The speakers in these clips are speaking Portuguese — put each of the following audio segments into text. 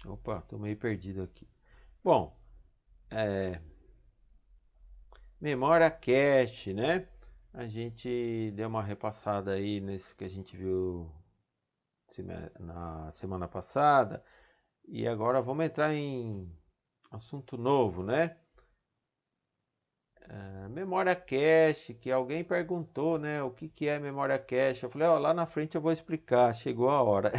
Opa, tô meio perdido aqui. Bom, memória cache, né? A gente deu uma repassada aí nesse que a gente viu na semana passada. E agora vamos entrar em assunto novo, né? Memória cache, que alguém perguntou, né? O que que é memória cache? Eu falei, ó, lá na frente eu vou explicar, chegou a hora.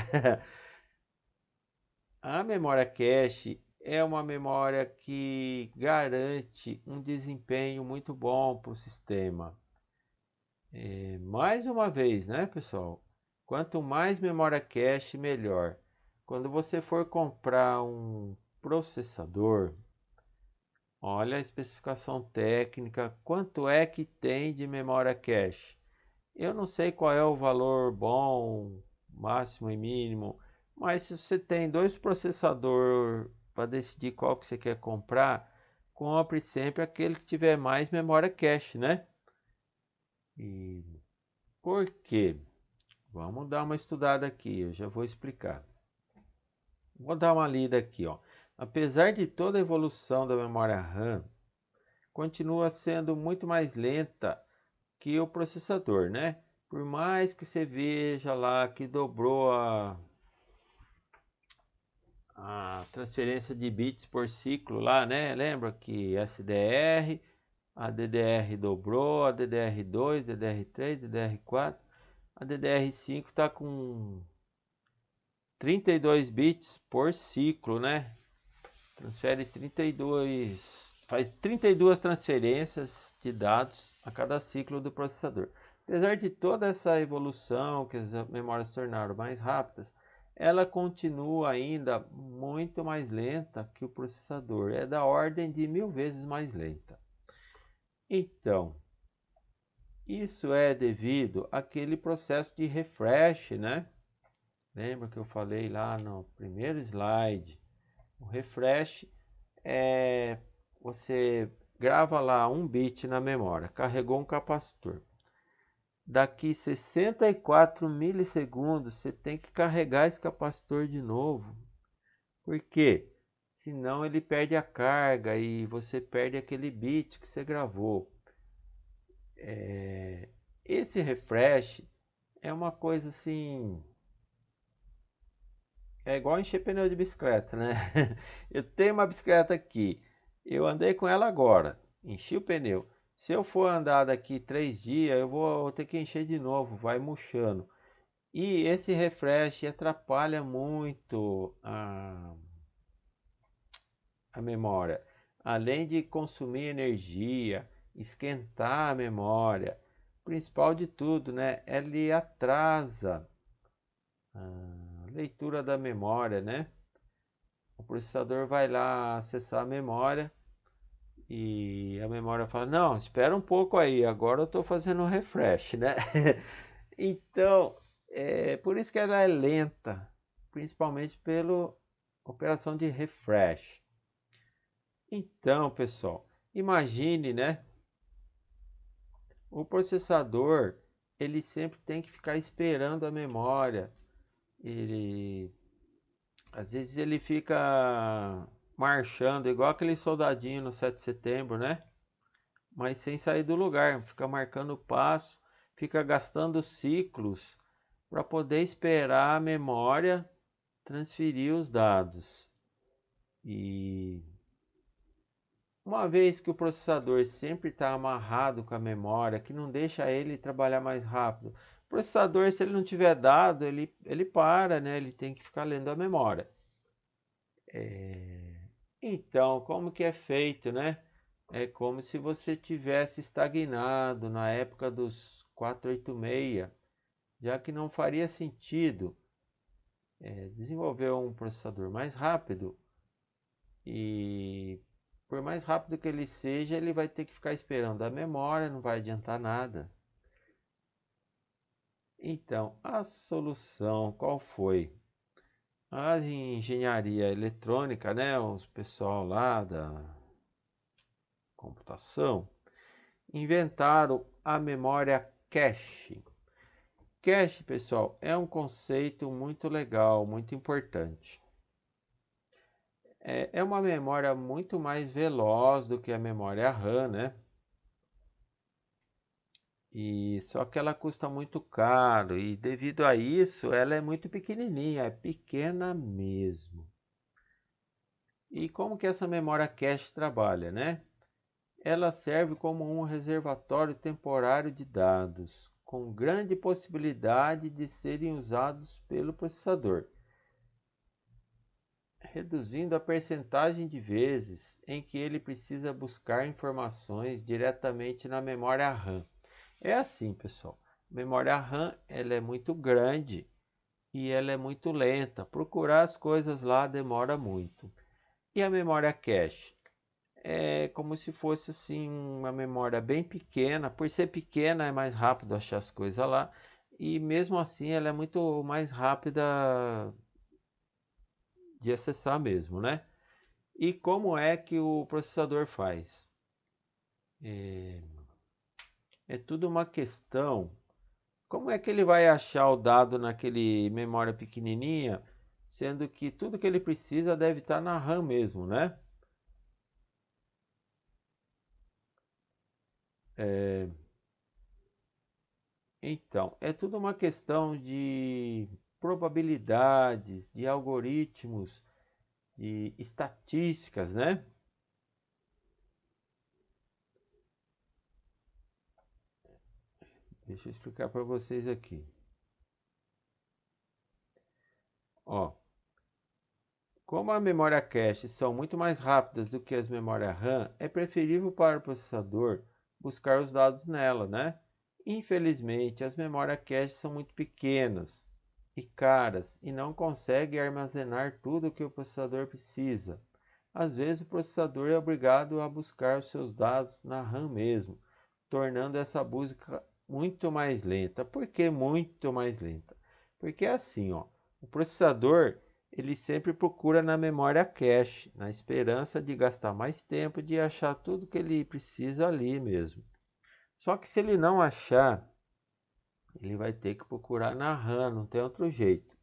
A memória cache é uma memória que garante um desempenho muito bom para o sistema. Mais uma vez, né, pessoal? Quanto mais memória cache, melhor. Quando você for comprar um processador, olha a especificação técnica, quanto é que tem de memória cache. Eu não sei qual é o valor bom, máximo e mínimo, mas se você tem dois processadores para decidir qual que você quer comprar, compre sempre aquele que tiver mais memória cache, né? E por quê? Vamos dar uma estudada aqui, eu já vou explicar. Vou dar uma lida aqui, ó. Apesar de toda a evolução da memória RAM, continua sendo muito mais lenta que o processador, né? Por mais que você veja lá que dobrou a transferência de bits por ciclo lá, né? Lembra que SDR, a DDR dobrou, a DDR2, DDR3, DDR4, a DDR5 está com 32 bits por ciclo, né? Transfere 32, faz 32 transferências de dados a cada ciclo do processador. Apesar de toda essa evolução, que as memórias se tornaram mais rápidas, ela continua ainda muito mais lenta que o processador. É da ordem de 1000 vezes mais lenta. Então, isso é devido àquele processo de refresh, né? Lembra que eu falei lá no primeiro slide? O refresh é você grava lá um bit na memória, carregou um capacitor. Daqui 64 milissegundos você tem que carregar esse capacitor de novo. Por quê? Senão ele perde a carga e você perde aquele bit que você gravou. Esse refresh é uma coisa assim, é igual encher pneu de bicicleta, né? Eu tenho uma bicicleta aqui, eu andei com ela agora, enchi o pneu. Se eu for andar daqui 3 dias, eu vou ter que encher de novo, vai murchando. E esse refresh atrapalha muito a memória. Além de consumir energia, esquentar a memória, principal de tudo, né? Ele atrasa a leitura da memória, né? O processador vai lá acessar a memória e a memória fala: Não, espera um pouco aí, agora eu estou fazendo um refresh, né? Então, é por isso que ela é lenta, principalmente pela operação de refresh. Então, pessoal, imagine, né? O processador ele sempre tem que ficar esperando a memória. Ele Às vezes ele fica marchando igual aquele soldadinho no 7 de setembro, né? Mas sem sair do lugar, fica marcando o passo, fica gastando ciclos para poder esperar a memória transferir os dados. E uma vez que o processador sempre está amarrado com a memória, que não deixa ele trabalhar mais rápido, o processador, se ele não tiver dado, ele para, né? Ele tem que ficar lendo a memória. Então, como que é feito, né? É como se você tivesse estagnado na época dos 486, já que não faria sentido desenvolver um processador mais rápido e por mais rápido que ele seja, ele vai ter que ficar esperando a memória, não vai adiantar nada. Então, a solução qual foi? A engenharia eletrônica, né, os pessoal lá da computação, inventaram a memória cache. Cache, pessoal, é um conceito muito legal, muito importante. É uma memória muito mais veloz do que a memória RAM, né? E só que ela custa muito caro e devido a isso ela é muito pequenininha, é pequena mesmo. E como que essa memória cache trabalha, né? Ela serve como um reservatório temporário de dados, com grande possibilidade de serem usados pelo processador, reduzindo a percentagem de vezes em que ele precisa buscar informações diretamente na memória RAM. É assim, pessoal. A memória RAM ela é muito grande e ela é muito lenta. Procurar as coisas lá demora muito. E a memória cache? É como se fosse assim uma memória bem pequena. Por ser pequena é mais rápido achar as coisas lá. E mesmo assim ela é muito mais rápida de acessar mesmo, né? E como é que o processador faz? É tudo uma questão. Como é que ele vai achar o dado naquele memória pequenininha, sendo que tudo que ele precisa deve estar na RAM mesmo, né? Então, é tudo uma questão de probabilidades, de algoritmos, de estatísticas, né? Deixa eu explicar para vocês aqui. Ó, como a memória cache são muito mais rápidas do que as memórias RAM, é preferível para o processador buscar os dados nela, né? Infelizmente, as memórias cache são muito pequenas e caras e não conseguem armazenar tudo o que o processador precisa. Às vezes, o processador é obrigado a buscar os seus dados na RAM mesmo, tornando essa busca muito mais lenta. Por que muito mais lenta? Porque é assim, ó, o processador ele sempre procura na memória cache, na esperança de gastar mais tempo de achar tudo que ele precisa ali mesmo. Só que se ele não achar, ele vai ter que procurar na RAM, não tem outro jeito.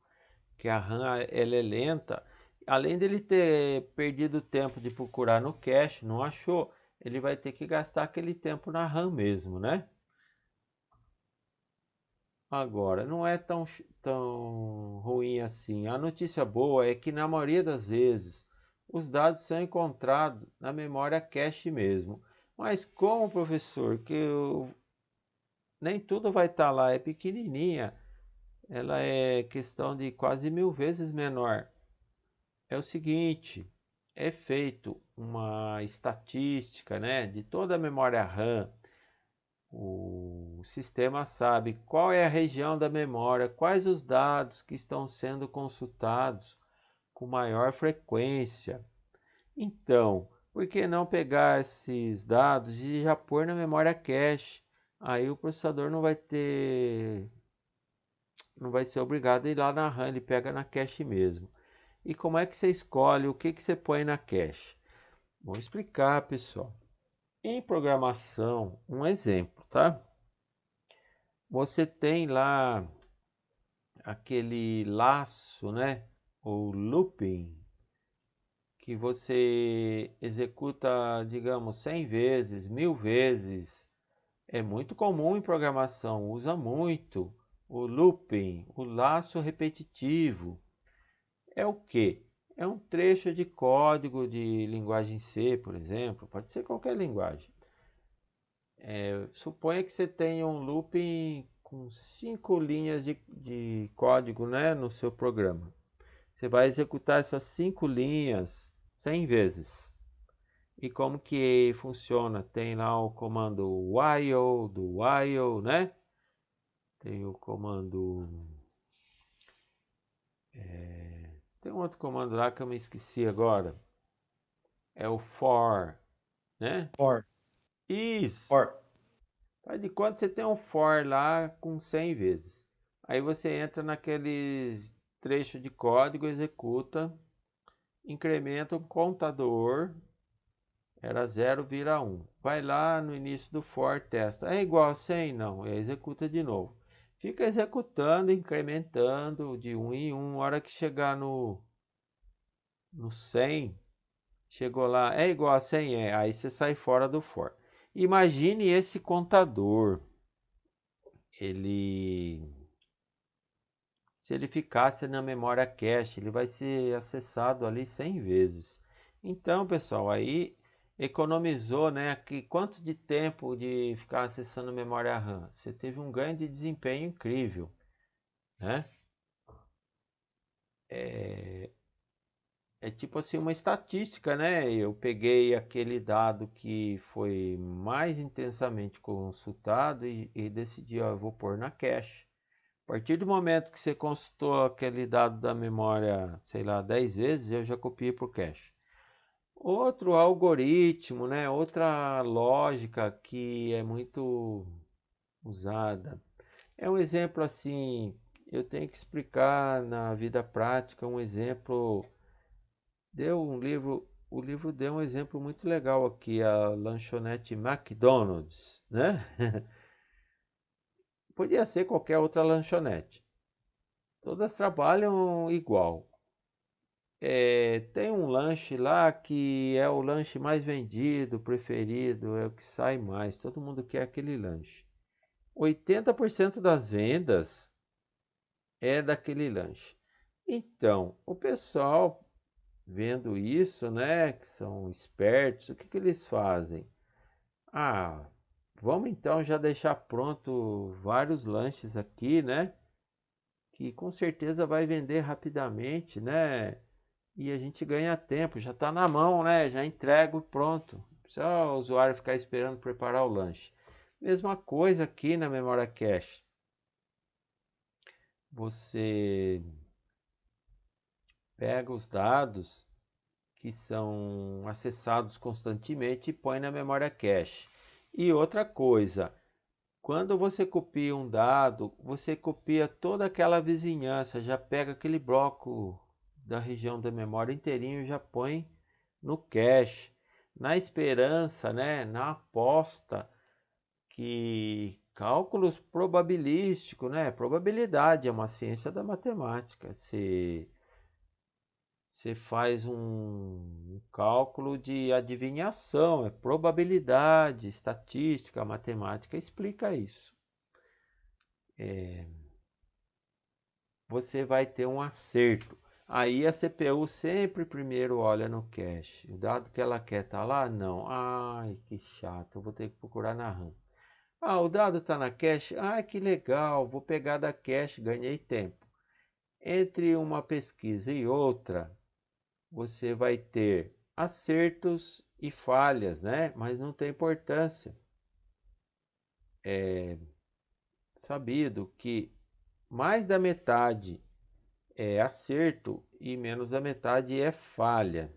Porque a RAM ela é lenta. Além dele ter perdido tempo de procurar no cache, não achou, ele vai ter que gastar aquele tempo na RAM mesmo, né? Agora, não é tão ruim assim. A notícia boa é que na maioria das vezes os dados são encontrados na memória cache mesmo. Mas como, professor, nem tudo vai estar lá, é pequenininha, ela é questão de quase 1000 vezes menor. É o seguinte, é feito uma estatística, né, de toda a memória RAM. O sistema sabe qual é a região da memória, quais os dados que estão sendo consultados com maior frequência. Então, por que não pegar esses dados e já pôr na memória cache? Aí o processador não vai ser obrigado a ir lá na RAM, ele pega na cache mesmo. E como é que você escolhe o que você põe na cache? Vou explicar, pessoal. Em programação, um exemplo, tá? Você tem lá aquele laço, né? Ou looping, que você executa, digamos, 100 vezes, 1000 vezes. É muito comum em programação, usa muito o looping, o laço repetitivo. É o que? É um trecho de código de linguagem C, por exemplo, pode ser qualquer linguagem. Suponha que você tenha um looping com 5 linhas de código, né, no seu programa. Você vai executar essas 5 linhas 100 vezes. E como que funciona? Tem lá o comando while, do while, né? Tem o comando... Tem um outro comando lá que eu me esqueci agora. É o for, né? For, Isso. for. Faz de conta que você tem um for lá com 100 vezes. Aí você entra naquele trecho de código, executa, incrementa o contador Era 0, vira 1. Vai lá no início do for, testa. É igual a 100? Não. Executa de novo. Fica executando, incrementando de 1 em 1. A hora que chegar no 100, chegou lá, é igual a 100? É. Aí você sai fora do for. Imagine esse contador. Se ele ficasse na memória cache, ele vai ser acessado ali 100 vezes. Então, pessoal, aí economizou, né? Aqui, quanto de tempo de ficar acessando memória RAM? Você teve um ganho de desempenho incrível, né? É tipo assim uma estatística, né? Eu peguei aquele dado que foi mais intensamente consultado e decidi, ó, eu vou pôr na cache. A partir do momento que você consultou aquele dado da memória, sei lá, 10 vezes, eu já copiei para o cache. Outro algoritmo, né? Outra lógica que é muito usada. É um exemplo assim, eu tenho que explicar na vida prática um exemplo. Deu um livro, o livro deu um exemplo muito legal aqui, a lanchonete McDonald's, né? Podia ser qualquer outra lanchonete. Todas trabalham igual. Tem um lanche lá que é o lanche mais vendido, preferido, é o que sai mais. Todo mundo quer aquele lanche. 80% das vendas é daquele lanche. Então, o pessoal vendo isso, né, que são espertos, o que que eles fazem? Ah, vamos então já deixar pronto vários lanches aqui, né? Que com certeza vai vender rapidamente, né? E a gente ganha tempo, já está na mão, né? Já entrego e pronto. Só o usuário ficar esperando preparar o lanche. Mesma coisa aqui na memória cache. Você pega os dados que são acessados constantemente e põe na memória cache. E outra coisa, quando você copia um dado, você copia toda aquela vizinhança, já pega aquele bloco da região da memória inteirinho e já põe no cache, na esperança, né, na aposta que cálculos probabilísticos, né, probabilidade é uma ciência da matemática. Você faz um cálculo de adivinhação, é probabilidade, estatística, matemática explica isso. Você vai ter um acerto. Aí a CPU sempre primeiro olha no cache. O dado que ela quer tá lá? Não. Ai, que chato, eu vou ter que procurar na RAM. Ah, o dado está na cache? Ah, que legal, vou pegar da cache, ganhei tempo. Entre uma pesquisa e outra, você vai ter acertos e falhas, né? Mas não tem importância. É sabido que mais da metade é acerto e menos da metade é falha.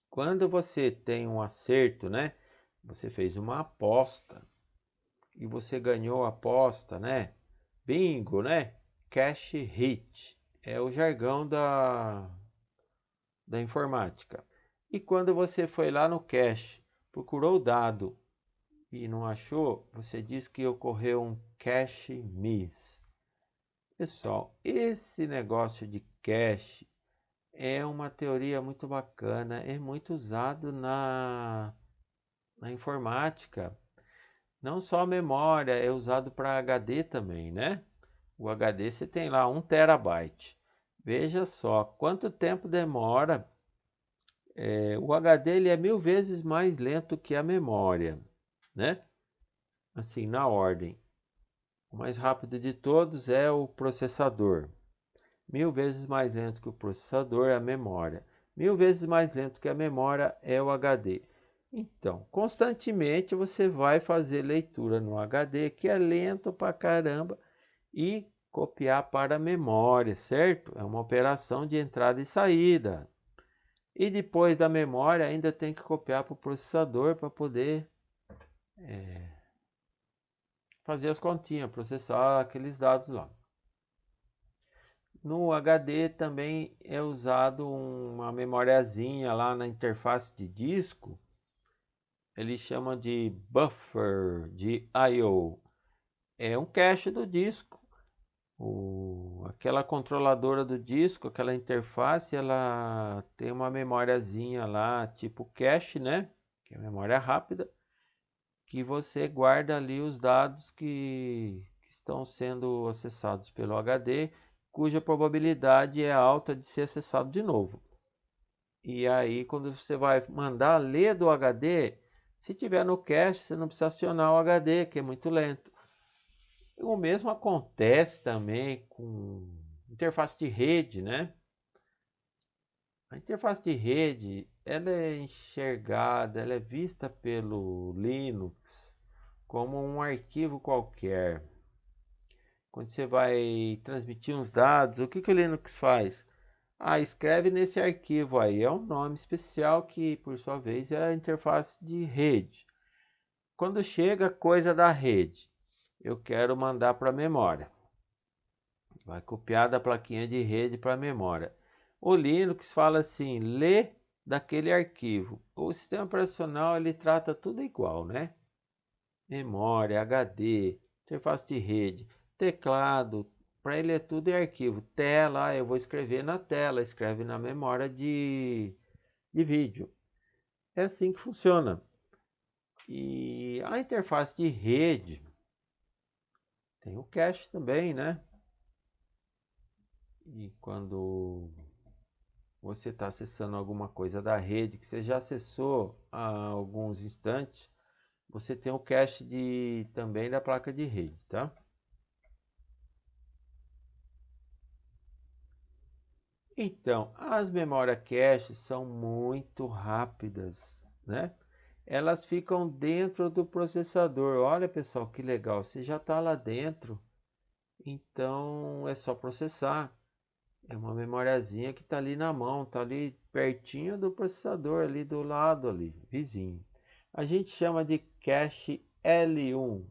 Quando você tem um acerto, né? Você fez uma aposta e você ganhou a aposta, né? Bingo, né? Cash hit é o jargão da informática. E quando você foi lá no cache, procurou o dado e não achou, você diz que ocorreu um cache miss. Pessoal, esse negócio de cache é uma teoria muito bacana, é muito usado na informática. Não só a memória, é usado para HD também, né? O HD você tem lá 1 TB. Veja só quanto tempo demora. O HD ele é 1000 vezes mais lento que a memória, né? Assim, na ordem. O mais rápido de todos é o processador. 1000 vezes mais lento que o processador é a memória. 1000 vezes mais lento que a memória é o HD. Então, constantemente você vai fazer leitura no HD, que é lento pra caramba, e copiar para a memória, certo? É uma operação de entrada e saída. E depois da memória ainda tem que copiar para o processador para poder fazer as continhas, processar aqueles dados lá. No HD também é usado uma memoriazinha lá na interface de disco. Ele chama de buffer de I/O. É um cache do disco. Aquela controladora do disco, aquela interface, ela tem uma memóriazinha lá, tipo cache, né? Que é memória rápida, que você guarda ali os dados que estão sendo acessados pelo HD, cuja probabilidade é alta de ser acessado de novo. E aí, quando você vai mandar ler do HD, se tiver no cache, você não precisa acionar o HD, que é muito lento. O mesmo acontece também com interface de rede, né? A interface de rede, ela é enxergada, ela é vista pelo Linux como um arquivo qualquer. Quando você vai transmitir uns dados, o que o Linux faz? Ah, escreve nesse arquivo aí. É um nome especial que, por sua vez, é a interface de rede. Quando chega coisa da rede, eu quero mandar para a memória. Vai copiar da plaquinha de rede para a memória. O Linux fala assim, lê daquele arquivo. O sistema operacional ele trata tudo igual, né? Memória, HD, interface de rede, teclado, para ele é tudo em arquivo. Tela, eu vou escrever na tela, escreve na memória de vídeo. É assim que funciona. E a interface de rede tem o cache também, né? E quando você está acessando alguma coisa da rede que você já acessou há alguns instantes, você tem o cache também da placa de rede, tá? Então, as memórias cache são muito rápidas, né? Elas ficam dentro do processador. Olha, pessoal, que legal. Você já está lá dentro, então é só processar. É uma memoriazinha que está ali na mão, está ali pertinho do processador, ali do lado, ali, vizinho. A gente chama de cache L1,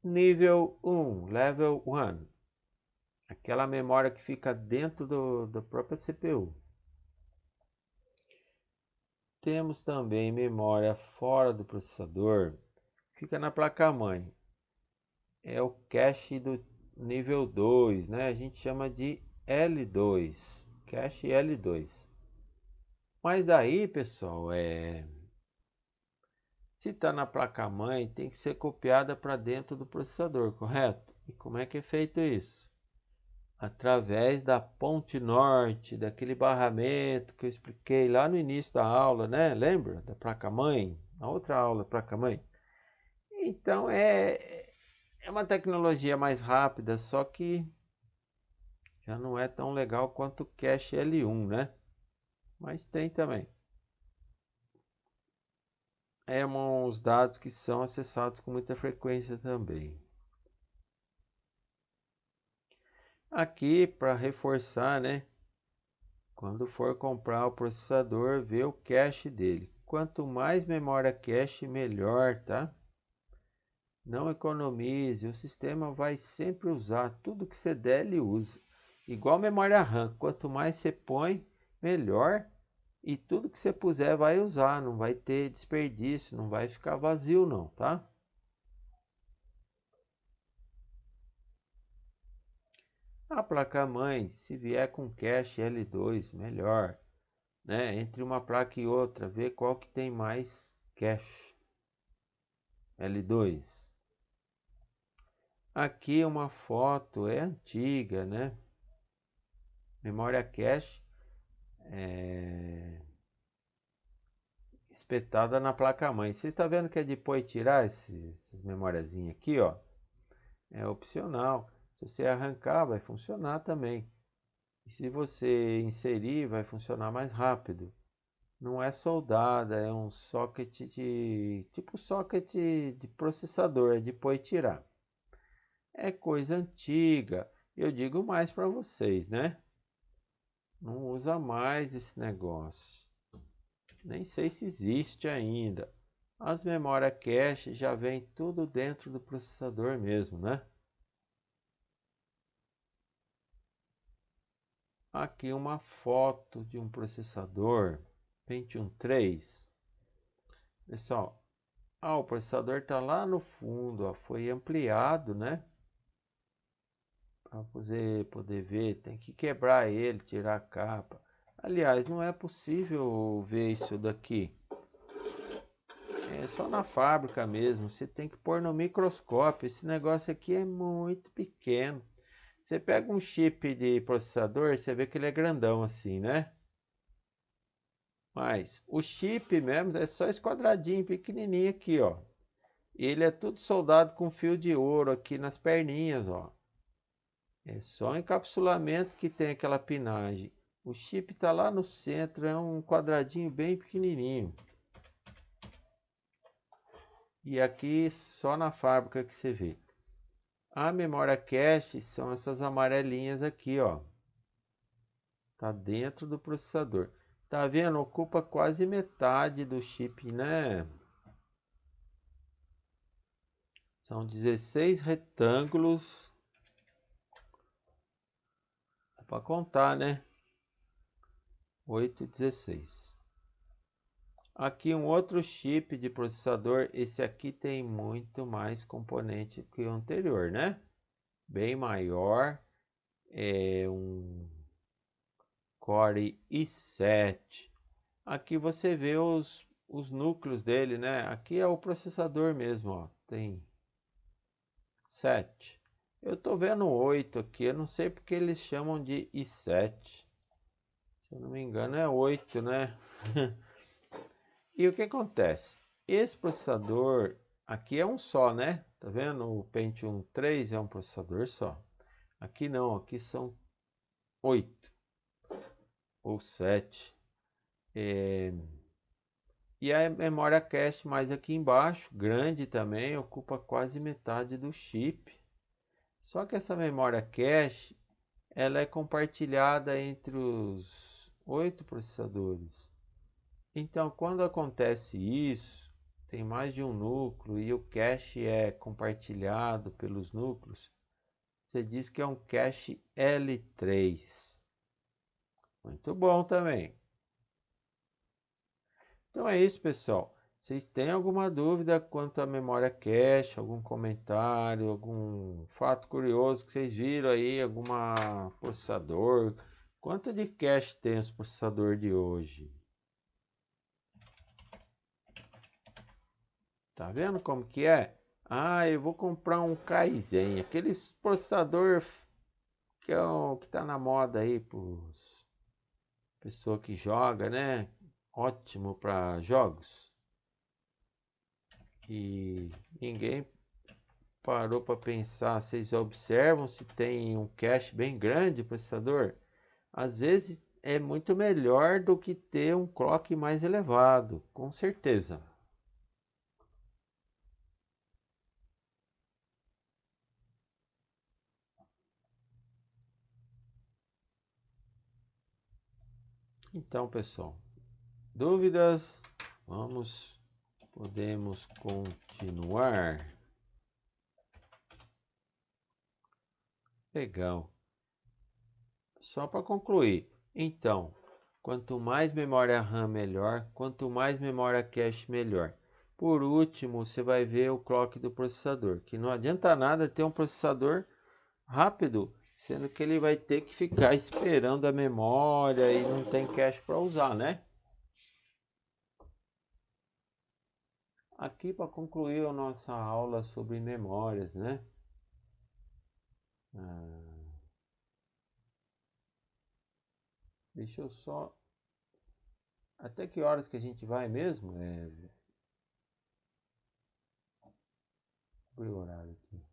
nível 1, level 1. Aquela memória que fica dentro da própria CPU. Temos também memória fora do processador, fica na placa-mãe. É o cache do nível 2, né? A gente chama de L2, cache L2. Mas daí, pessoal, se está na placa-mãe, tem que ser copiada para dentro do processador, correto? E como é que é feito isso? Através da ponte norte, daquele barramento que eu expliquei lá no início da aula, né? Lembra da placa-mãe? Na outra aula, placa-mãe. Então é uma tecnologia mais rápida, só que já não é tão legal quanto o cache L1, né? Mas tem também. Uns dados que são acessados com muita frequência também. Aqui para reforçar, né? Quando for comprar o processador, vê o cache dele. Quanto mais memória cache, melhor, tá? Não economize, o sistema vai sempre usar tudo que você der, ele usa. Igual memória RAM, quanto mais você põe, melhor. E tudo que você puser vai usar, não vai ter desperdício, não vai ficar vazio não, tá? A placa-mãe, se vier com cache L2, melhor, né? Entre uma placa e outra, vê qual que tem mais cache. L2. Aqui uma foto é antiga, né? Memória cache espetada na placa-mãe. Você está vendo que é de pôr e tirar essas memóriazinhas aqui, ó? É opcional. Se você arrancar, vai funcionar também. E se você inserir, vai funcionar mais rápido. Não é soldada, é um socket tipo socket de processador, é de pôr e tirar. É coisa antiga. Eu digo mais para vocês, né? Não usa mais esse negócio. Nem sei se existe ainda. As memórias cache já vem tudo dentro do processador mesmo, né? aqui uma foto de um processador Pentium 3. Pessoal, o processador está lá no fundo, ó, foi ampliado, né? Para você poder ver, tem que quebrar ele, tirar a capa. Aliás, não é possível ver isso daqui. É só na fábrica mesmo, você tem que pôr no microscópio. Esse negócio aqui é muito pequeno. Você pega um chip de processador, você vê que ele é grandão assim, né? Mas o chip mesmo é só esse quadradinho pequenininho aqui, ó. Ele é tudo soldado com fio de ouro aqui nas perninhas, ó. É só encapsulamento que tem aquela pinagem. O chip tá lá no centro, é um quadradinho bem pequenininho. E aqui só na fábrica que você vê. A memória cache são essas amarelinhas aqui, ó. Tá dentro do processador. Tá vendo? Ocupa quase metade do chip, né? São 16 retângulos. Dá para contar, né? 8 e 16. Aqui um outro chip de processador. Esse aqui tem muito mais componente que o anterior, né? Bem maior. É um Core i7. Aqui você vê os núcleos dele, né? Aqui é o processador mesmo, ó. Tem 7. Eu tô vendo 8 aqui. Eu não sei porque eles chamam de i7. Se eu não me engano é 8, né? E o que acontece? Esse processador aqui é um só, né? Tá vendo? O Pentium 3 é um processador só. Aqui não, aqui são 8 ou 7. E a memória cache mais aqui embaixo, grande também, ocupa quase metade do chip. Só que essa memória cache, ela é compartilhada entre os 8 processadores. Então, quando acontece isso, tem mais de um núcleo e o cache é compartilhado pelos núcleos, você diz que é um cache L3. Muito bom também. Então é isso, pessoal. Vocês têm alguma dúvida quanto à memória cache, algum comentário, algum fato curioso que vocês viram aí, alguma processador? Quanto de cache tem os processadores de hoje? Tá vendo como que é? Ah, eu vou comprar um Kaizen, aqueles processador que é o que tá na moda aí, pros pessoa que joga, né? Ótimo para jogos. E ninguém parou para pensar. Vocês observam se tem um cache bem grande o processador? Às vezes é muito melhor do que ter um clock mais elevado, com certeza. Então, pessoal, dúvidas? Podemos continuar. Legal. Só para concluir, então, quanto mais memória RAM melhor, quanto mais memória cache melhor. Por último, você vai ver o clock do processador, que não adianta nada ter um processador rápido, sendo que ele vai ter que ficar esperando a memória e não tem cache para usar, né? Aqui para concluir a nossa aula sobre memórias, né? Ah, deixa eu só. Até que horas que a gente vai mesmo? Abrir o horário aqui.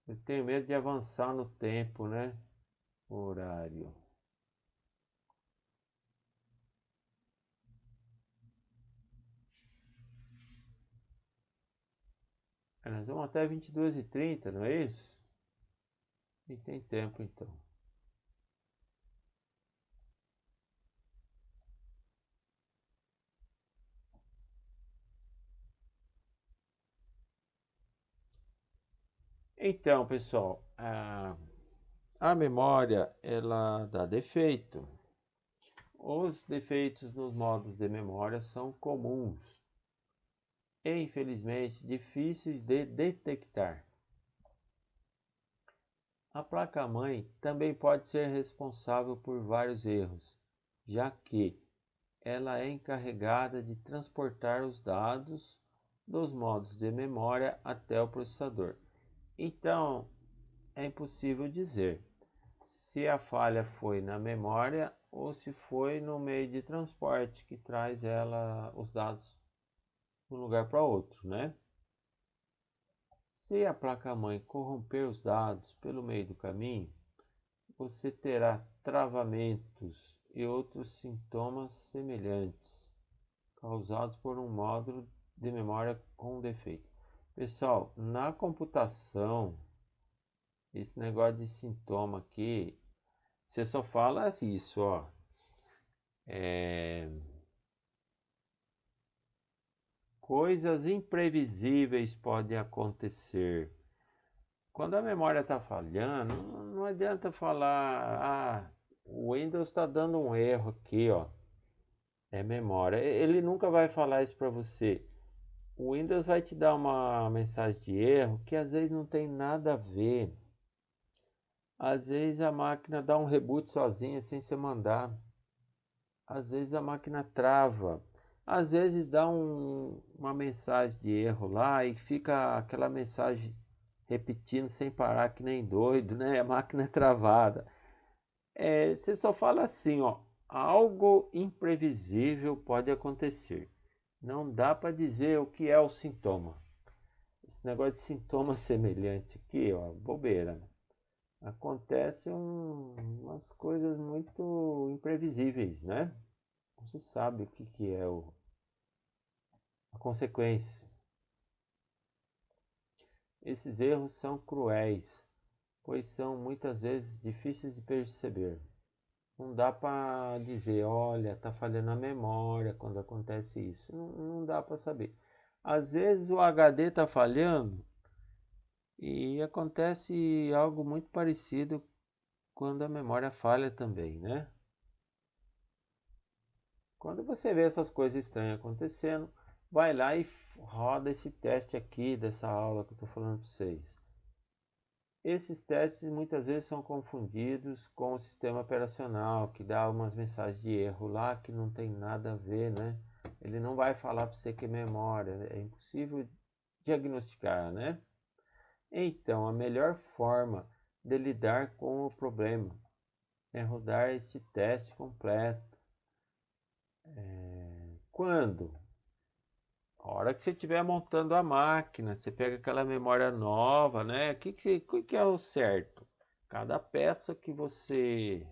Eu tenho medo de avançar no tempo, né? Horário. Nós vamos até 22h30, não é isso? E tem tempo então. Então, pessoal, a memória ela dá defeito. Os defeitos nos modos de memória são comuns e, infelizmente, difíceis de detectar. A placa-mãe também pode ser responsável por vários erros, já que ela é encarregada de transportar os dados dos modos de memória até o processador. Então, é impossível dizer se a falha foi na memória ou se foi no meio de transporte que traz os dados de um lugar para outro, né? Se a placa-mãe corromper os dados pelo meio do caminho, você terá travamentos e outros sintomas semelhantes, causados por um módulo de memória com defeito. Pessoal, na computação, esse negócio de sintoma aqui, você só fala isso, ó. Coisas imprevisíveis podem acontecer. Quando a memória está falhando, não adianta falar, o Windows está dando um erro aqui, ó. É memória. Ele nunca vai falar isso para você. O Windows vai te dar uma mensagem de erro que às vezes não tem nada a ver. Às vezes a máquina dá um reboot sozinha sem você mandar. Às vezes a máquina trava. Às vezes dá uma mensagem de erro lá e fica aquela mensagem repetindo sem parar que nem doido, né? A máquina é travada. Você só fala assim, ó, algo imprevisível pode acontecer. Não dá para dizer o que é o sintoma. Esse negócio de sintoma semelhante aqui, ó, bobeira. Acontecem umas coisas muito imprevisíveis, né? Não se sabe o que é a consequência. Esses erros são cruéis, pois são muitas vezes difíceis de perceber. Não dá para dizer, olha, está falhando a memória quando acontece isso. Não dá para saber. Às vezes o HD está falhando e acontece algo muito parecido quando a memória falha também, né? Quando você vê essas coisas estranhas acontecendo, vai lá e roda esse teste aqui dessa aula que eu estou falando para vocês. Esses testes muitas vezes são confundidos com o sistema operacional, que dá umas mensagens de erro lá que não tem nada a ver, né? Ele não vai falar para você que é memória, é impossível diagnosticar, né? Então, a melhor forma de lidar com o problema é rodar este teste completo. Quando? A hora que você estiver montando a máquina, você pega aquela memória nova, né? O que é o certo? Cada peça que você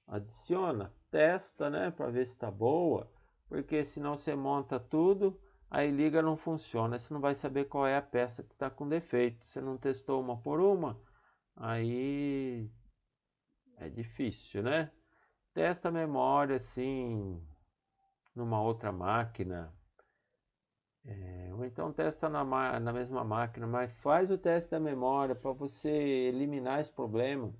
adiciona, testa, né? Para ver se está boa, porque senão você monta tudo, aí liga não funciona, você não vai saber qual é a peça que está com defeito. Você não testou uma por uma, aí é difícil, né? Testa a memória assim numa outra máquina. Ou então testa na mesma máquina, mas faz o teste da memória para você eliminar esse problema.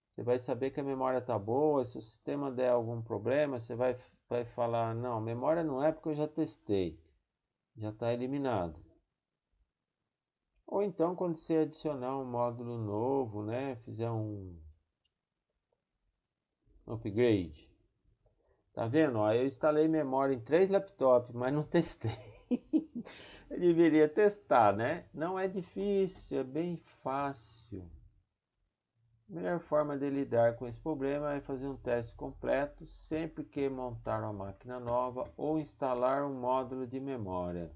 Você vai saber que a memória está boa. Se o sistema der algum problema, você vai falar, não, memória não é porque eu já testei, já está eliminado. Ou então quando você adicionar um módulo novo, né, fizer um upgrade. Tá vendo? Ó, eu instalei memória em 3 laptops, mas não testei. Eu deveria testar, né? Não é difícil, é bem fácil. A melhor forma de lidar com esse problema é fazer um teste completo sempre que montar uma máquina nova ou instalar um módulo de memória.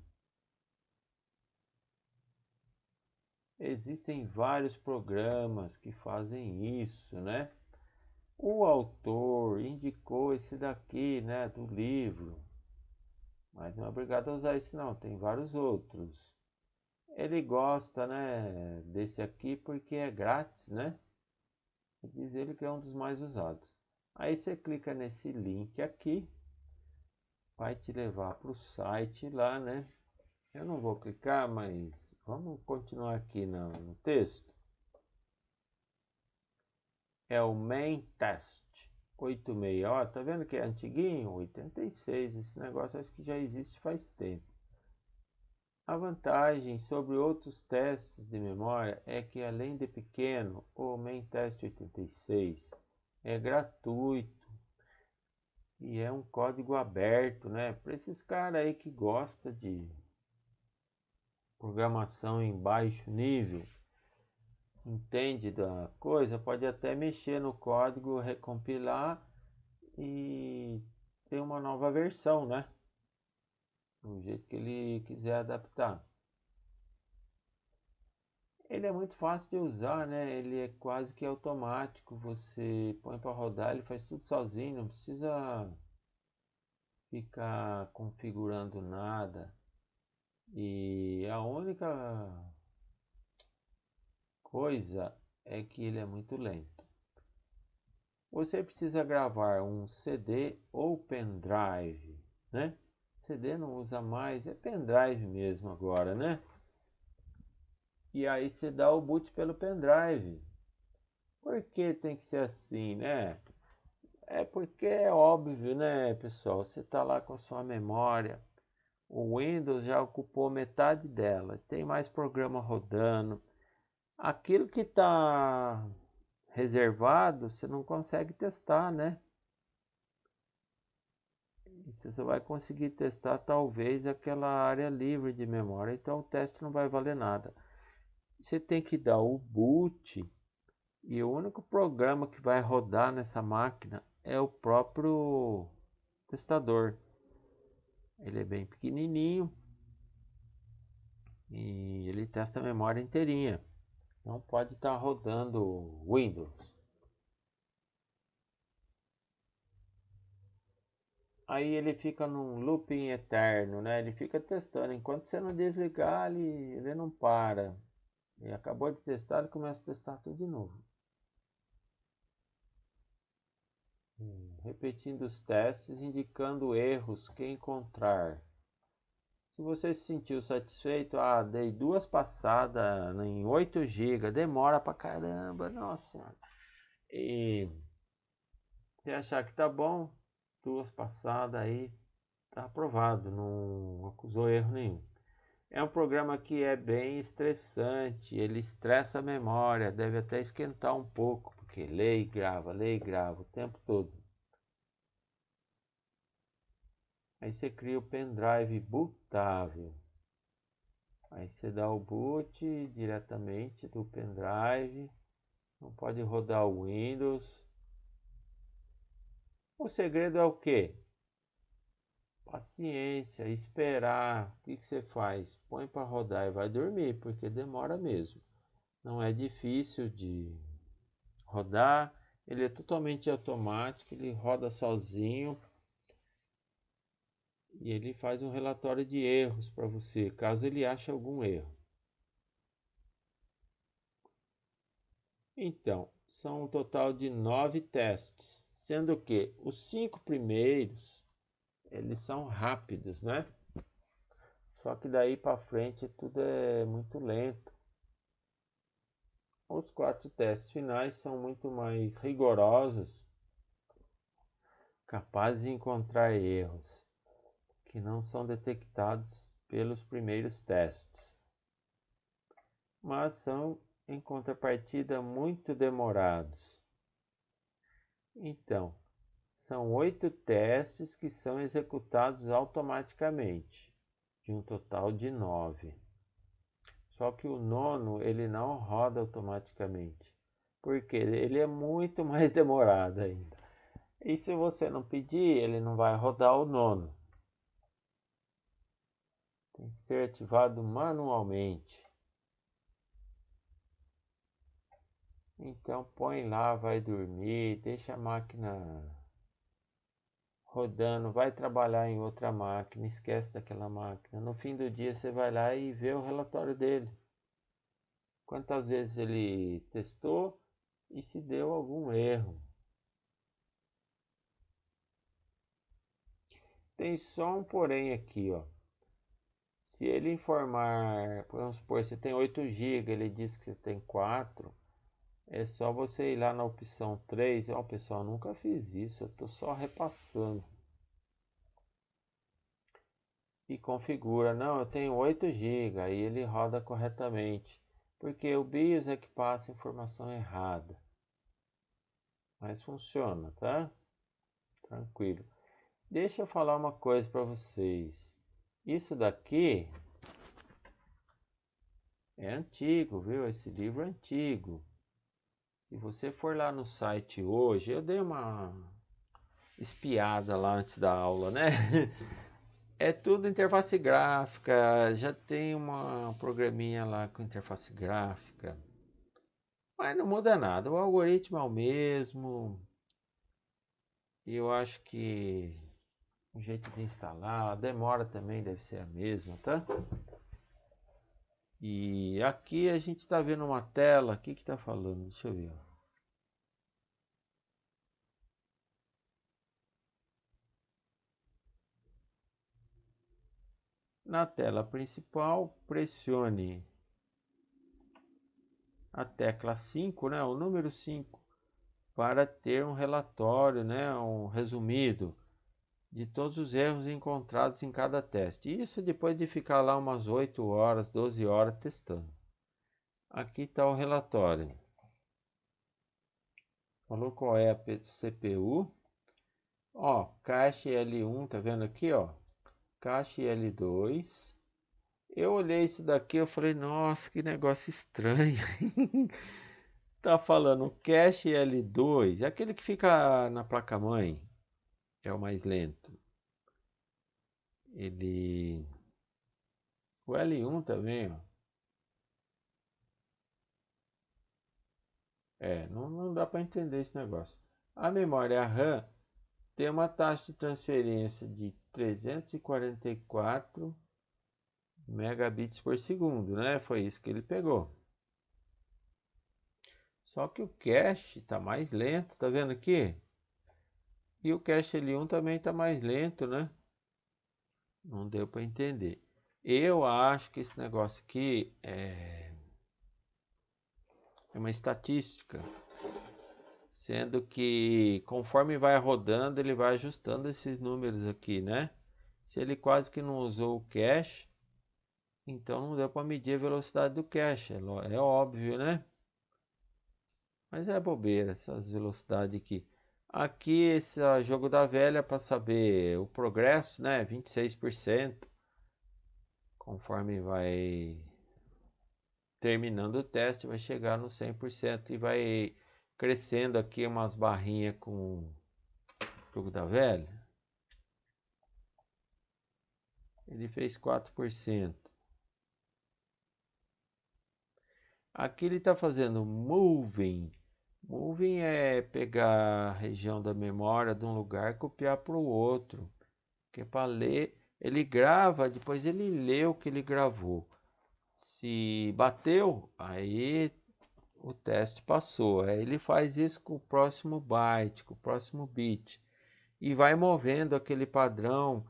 Existem vários programas que fazem isso, né? O autor indicou esse daqui, né, do livro, mas não é obrigado a usar esse não, tem vários outros. Ele gosta, né, desse aqui porque é grátis, né? Diz ele que é um dos mais usados. Aí você clica nesse link aqui, vai te levar para o site lá, né? Eu não vou clicar, mas vamos continuar aqui no texto. É o main test 86. Ó, tá vendo que é antiguinho? 86. Esse negócio acho que já existe faz tempo. A vantagem sobre outros testes de memória é que, além de pequeno, o main test 86 é gratuito e é um código aberto, né? Para esses caras aí que gostam de programação em baixo nível, entende da coisa, pode até mexer no código, recompilar e ter uma nova versão, né? Do jeito que ele quiser adaptar. Ele é muito fácil de usar, né? Ele é quase que automático. Você põe para rodar, ele faz tudo sozinho, não precisa ficar configurando nada. E a única coisa é que ele é muito lento. Você precisa gravar um CD ou pendrive, né? CD não usa mais, é pendrive mesmo agora, né? E aí você dá o boot pelo pendrive. Por que tem que ser assim, né? É porque é óbvio, né, pessoal? Você está lá com a sua memória. O Windows já ocupou metade dela. Tem mais programa rodando. Aquilo que está reservado, você não consegue testar, né? E você só vai conseguir testar talvez aquela área livre de memória. Então o teste não vai valer nada. Você tem que dar o boot. E o único programa que vai rodar nessa máquina é o próprio testador. Ele é bem pequenininho e ele testa a memória inteirinha. Não pode estar rodando Windows. Aí ele fica num looping eterno, né? Ele fica testando. Enquanto você não desligar, ele não para. Ele acabou de testar, ele começa a testar tudo de novo. Repetindo os testes, indicando erros que encontrar. Se você se sentiu satisfeito, dei 2 passadas em 8 GB, demora pra caramba, nossa. E se achar que tá bom, 2 passadas aí, tá aprovado, não acusou erro nenhum. É um programa que é bem estressante, ele estressa a memória, deve até esquentar um pouco, porque lê e grava o tempo todo. Aí você cria o pendrive bootável. Aí você dá o boot diretamente do pendrive. Não pode rodar o Windows. O segredo é o quê? Paciência, esperar. O que você faz? Põe para rodar e vai dormir, porque demora mesmo. Não é difícil de rodar. Ele é totalmente automático, ele roda sozinho. E ele faz um relatório de erros para você, caso ele ache algum erro. Então, são um total de 9 testes, sendo que os 5 primeiros, eles são rápidos, né? Só que daí para frente tudo é muito lento. Os 4 testes finais são muito mais rigorosos, capazes de encontrar erros que não são detectados pelos primeiros testes, mas são em contrapartida muito demorados. Então, são 8 testes que são executados automaticamente, de um total de 9. Só que o nono ele não roda automaticamente, porque ele é muito mais demorado ainda. E se você não pedir, ele não vai rodar o nono. Tem que ser ativado manualmente. Então põe lá, vai dormir, deixa a máquina rodando, vai trabalhar em outra máquina, esquece daquela máquina. No fim do dia você vai lá e vê o relatório dele. Quantas vezes ele testou e se deu algum erro. Tem só um porém aqui, ó. Se ele informar, vamos supor, você tem 8 GB, ele diz que você tem 4, é só você ir lá na opção 3. Ó, pessoal, nunca fiz isso, eu estou só repassando. E configura, não, eu tenho 8 GB, aí ele roda corretamente. Porque o BIOS é que passa informação errada. Mas funciona, tá? Tranquilo. Deixa eu falar uma coisa para vocês. Isso daqui é antigo, viu? Esse livro é antigo. Se você for lá no site hoje, eu dei uma espiada lá antes da aula, né? É tudo interface gráfica, já tem uma programinha lá com interface gráfica. Mas não muda nada, o algoritmo é o mesmo. E eu acho que o jeito de instalar, a demora também deve ser a mesma, tá? E aqui a gente está vendo uma tela, o que está falando? Deixa eu ver. Na tela principal, pressione a tecla 5, né, o número 5, para ter um relatório, né, um resumido de todos os erros encontrados em cada teste. Isso depois de ficar lá umas 8 horas, 12 horas testando. Aqui está o relatório. Falou qual é a CPU. Ó, cache L1, tá vendo aqui, ó? Cache L2. Eu olhei isso daqui, eu falei, nossa, que negócio estranho. Tá falando cache L2, é aquele que fica na placa-mãe, que é o mais lento. Ele... O L1 também, ó. Não dá para entender esse negócio. A memória RAM tem uma taxa de transferência de 344 megabits por segundo, né? Foi isso que ele pegou. Só que o cache está mais lento, tá vendo aqui? E o cache L1 também está mais lento, né? Não deu para entender. Eu acho que esse negócio aqui é uma estatística, sendo que conforme vai rodando, ele vai ajustando esses números aqui, né? Se ele quase que não usou o cache, então não deu para medir a velocidade do cache, é óbvio, né? Mas é bobeira essas velocidades aqui. Aqui esse jogo da velha para saber o progresso, né? 26%. Conforme vai terminando o teste, vai chegar no 100% e vai crescendo aqui umas barrinhas com o jogo da velha. Ele fez 4%. Aqui ele está fazendo moving. Moving é pegar a região da memória de um lugar e copiar para o outro. Que é para ler. Ele grava, depois ele lê o que ele gravou. Se bateu, aí o teste passou. Aí ele faz isso com o próximo byte, com o próximo bit. E vai movendo aquele padrão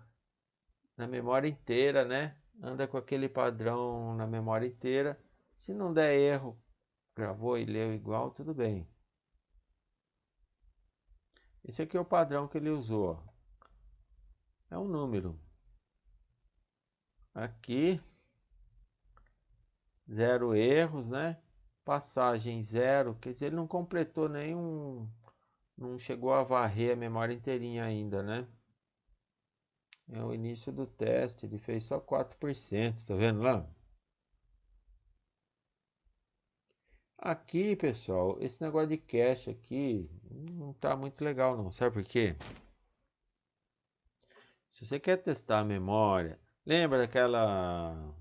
na memória inteira, né? Anda com aquele padrão na memória inteira. Se não der erro, gravou e leu igual, tudo bem. Esse aqui é o padrão que ele usou. É um número. Aqui, 0 erros, né? Passagem 0, quer dizer, ele não completou nenhum, não chegou a varrer a memória inteirinha ainda, né? É o início do teste, ele fez só 4%, tá vendo lá? Aqui, pessoal, esse negócio de cache aqui não tá muito legal não, sabe por quê? Se você quer testar a memória, lembra daquela...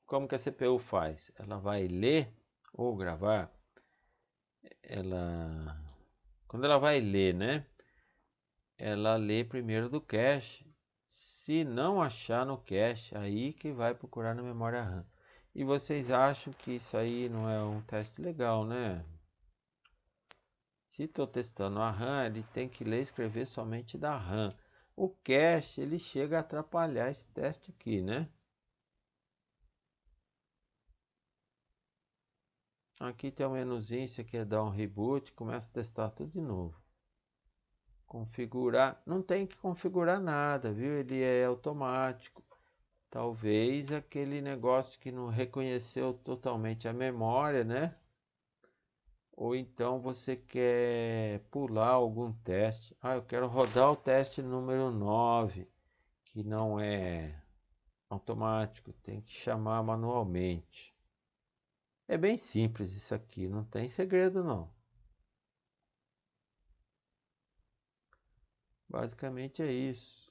Como que a CPU faz? Ela vai ler ou gravar, ela... Quando ela vai ler, né? Ela lê primeiro do cache. Se não achar no cache, aí que vai procurar na memória RAM. E vocês acham que isso aí não é um teste legal, né? Se estou testando a RAM, ele tem que ler e escrever somente da RAM. O cache, ele chega a atrapalhar esse teste aqui, né? Aqui tem um menuzinho, você quer dar um reboot, começa a testar tudo de novo. Configurar, não tem que configurar nada, viu? Ele é automático. Talvez aquele negócio que não reconheceu totalmente a memória, né? Ou então você quer pular algum teste. Ah, eu quero rodar o teste número 9, que não é automático, tem que chamar manualmente. É bem simples isso aqui, não tem segredo não. Basicamente é isso.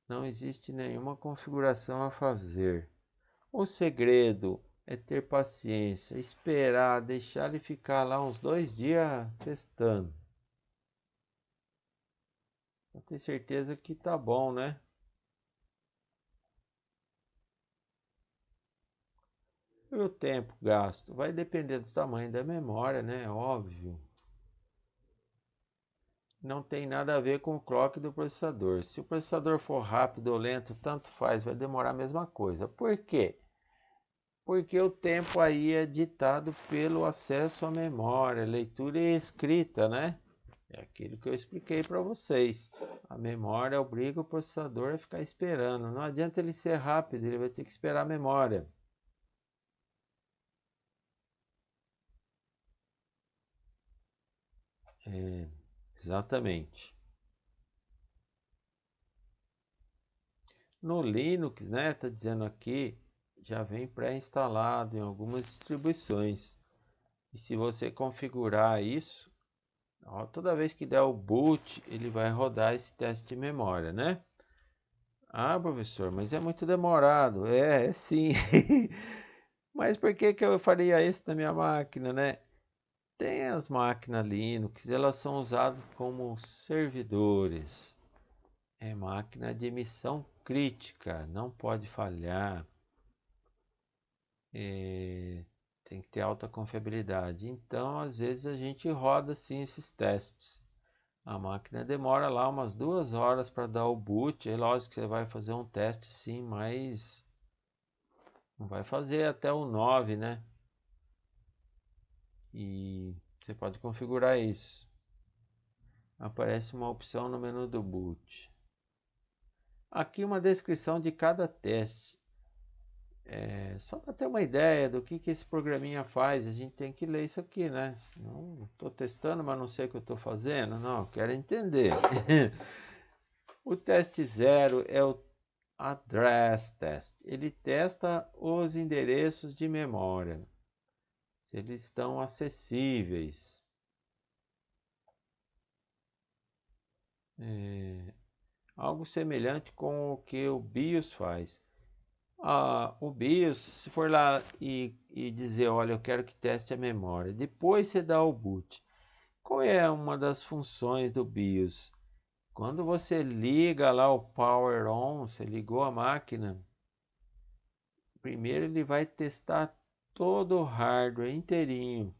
Não existe nenhuma configuração a fazer. O segredo é ter paciência, esperar, deixar ele ficar lá uns 2 dias testando. Pra ter certeza que tá bom, né? E o tempo gasto vai depender do tamanho da memória, né? Óbvio. Não tem nada a ver com o clock do processador. Se o processador for rápido ou lento, tanto faz, vai demorar a mesma coisa. Por quê? Porque o tempo aí é ditado pelo acesso à memória, leitura e escrita, né? É aquilo que eu expliquei para vocês. A memória obriga o processador a ficar esperando. Não adianta ele ser rápido, ele vai ter que esperar a memória. É, exatamente. No Linux, né, tá dizendo aqui, já vem pré-instalado em algumas distribuições. E se você configurar isso, ó, toda vez que der o boot, ele vai rodar esse teste de memória, né? Ah, professor, mas é muito demorado. É sim. Mas por que que eu faria isso na minha máquina, né? Tem as máquinas Linux, elas são usadas como servidores. É máquina de missão crítica, não pode falhar. É, tem que ter alta confiabilidade. Então, às vezes a gente roda sim esses testes. A máquina demora lá umas 2 horas para dar o boot. É lógico que você vai fazer um teste sim, mas não vai fazer até o 9, né? E você pode configurar isso. Aparece uma opção no menu do boot. Aqui uma descrição de cada teste. Só para ter uma ideia do que esse programinha faz, a gente tem que ler isso aqui, né? Senão estou testando, mas não sei o que eu estou fazendo. Não, eu quero entender. O teste 0 é o Address Test. Ele testa os endereços de memória, se eles estão acessíveis. É, algo semelhante com o que o BIOS faz. O BIOS, se for lá e dizer, olha, eu quero que teste a memória, depois você dá o boot. Qual é uma das funções do BIOS? Quando você liga lá o Power On, você ligou a máquina, primeiro ele vai testar todo o hardware inteirinho,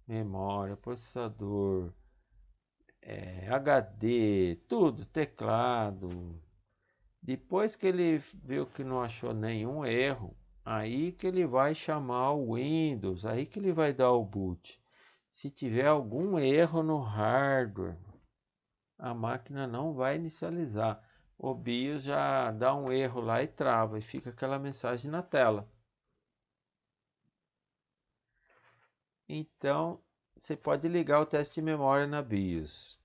memória, processador, HD, tudo, teclado. Depois que ele viu que não achou nenhum erro, aí que ele vai chamar o Windows, aí que ele vai dar o boot. Se tiver algum erro no hardware, a máquina não vai inicializar. O BIOS já dá um erro lá e trava e fica aquela mensagem na tela. Então, você pode ligar o teste de memória na BIOS.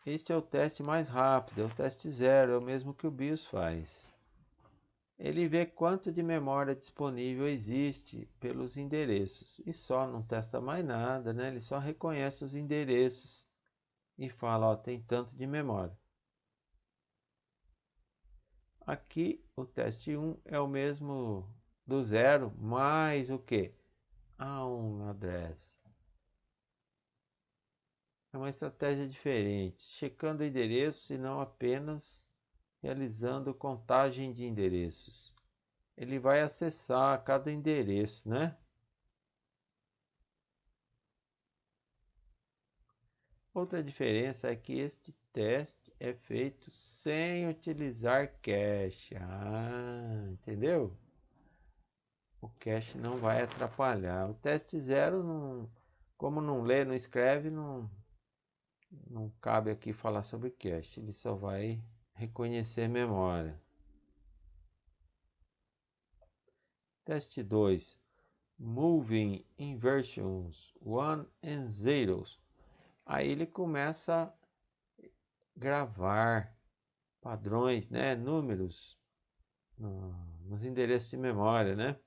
Este é o teste mais rápido, é o teste 0, é o mesmo que o BIOS faz. Ele vê quanto de memória disponível existe pelos endereços e só não testa mais nada, né? Ele só reconhece os endereços e fala, ó, tem tanto de memória. Aqui o teste 1 é o mesmo do 0 mais o que? Um address. É uma estratégia diferente, checando endereços e não apenas realizando contagem de endereços. Ele vai acessar cada endereço, né? Outra diferença é que este teste é feito sem utilizar cache. Entendeu? o cache não vai atrapalhar. O teste 0, não, como não lê, não escreve, não cabe aqui falar sobre cache. Ele só vai reconhecer memória. Teste 2. Moving inversions 1 and zeros. Aí ele começa a gravar padrões, né, números nos endereços de memória, né?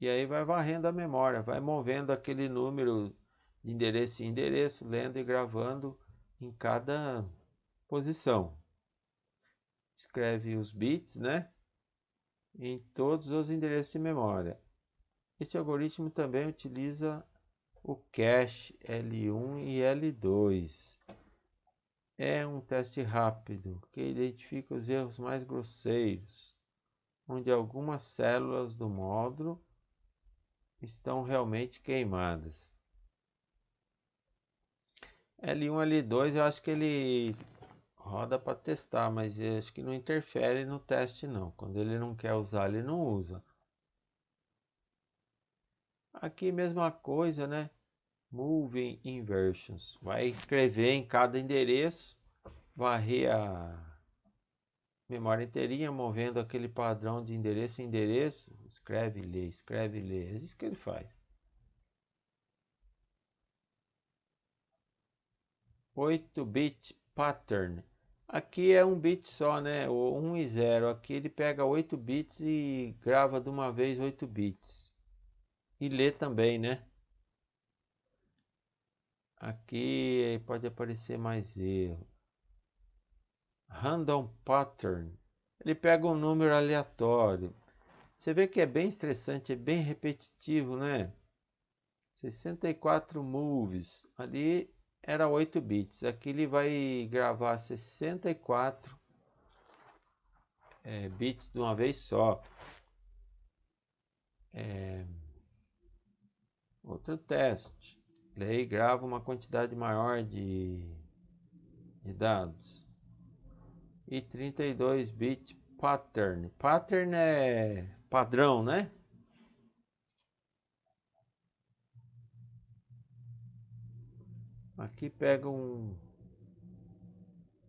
E aí vai varrendo a memória, vai movendo aquele número de endereço em endereço, lendo e gravando em cada posição. Escreve os bits, né, em todos os endereços de memória. Este algoritmo também utiliza o cache L1 e L2. É um teste rápido que identifica os erros mais grosseiros, onde algumas células do módulo estão realmente queimadas. L1, L2 eu acho que ele roda para testar, mas eu acho que não interfere no teste não. Quando ele não quer usar, ele não usa. Aqui mesma coisa, né? Moving inversions. Vai escrever em cada endereço, varrer a memória inteirinha, movendo aquele padrão de endereço em endereço. Escreve e lê, escreve e lê. É isso que ele faz. 8-bit pattern. Aqui é um bit só, né? O 1 e 0. Aqui ele pega 8 bits e grava de uma vez 8 bits. E lê também, né? Aqui pode aparecer mais erro. Random pattern. Ele pega um número aleatório. Você vê que é bem estressante, é bem repetitivo, né? 64 moves. Ali era 8 bits. Aqui ele vai gravar 64 bits de uma vez só. Outro teste. Lê e grava uma quantidade maior de dados. E 32-bit pattern. Pattern é padrão, né? Aqui pega um...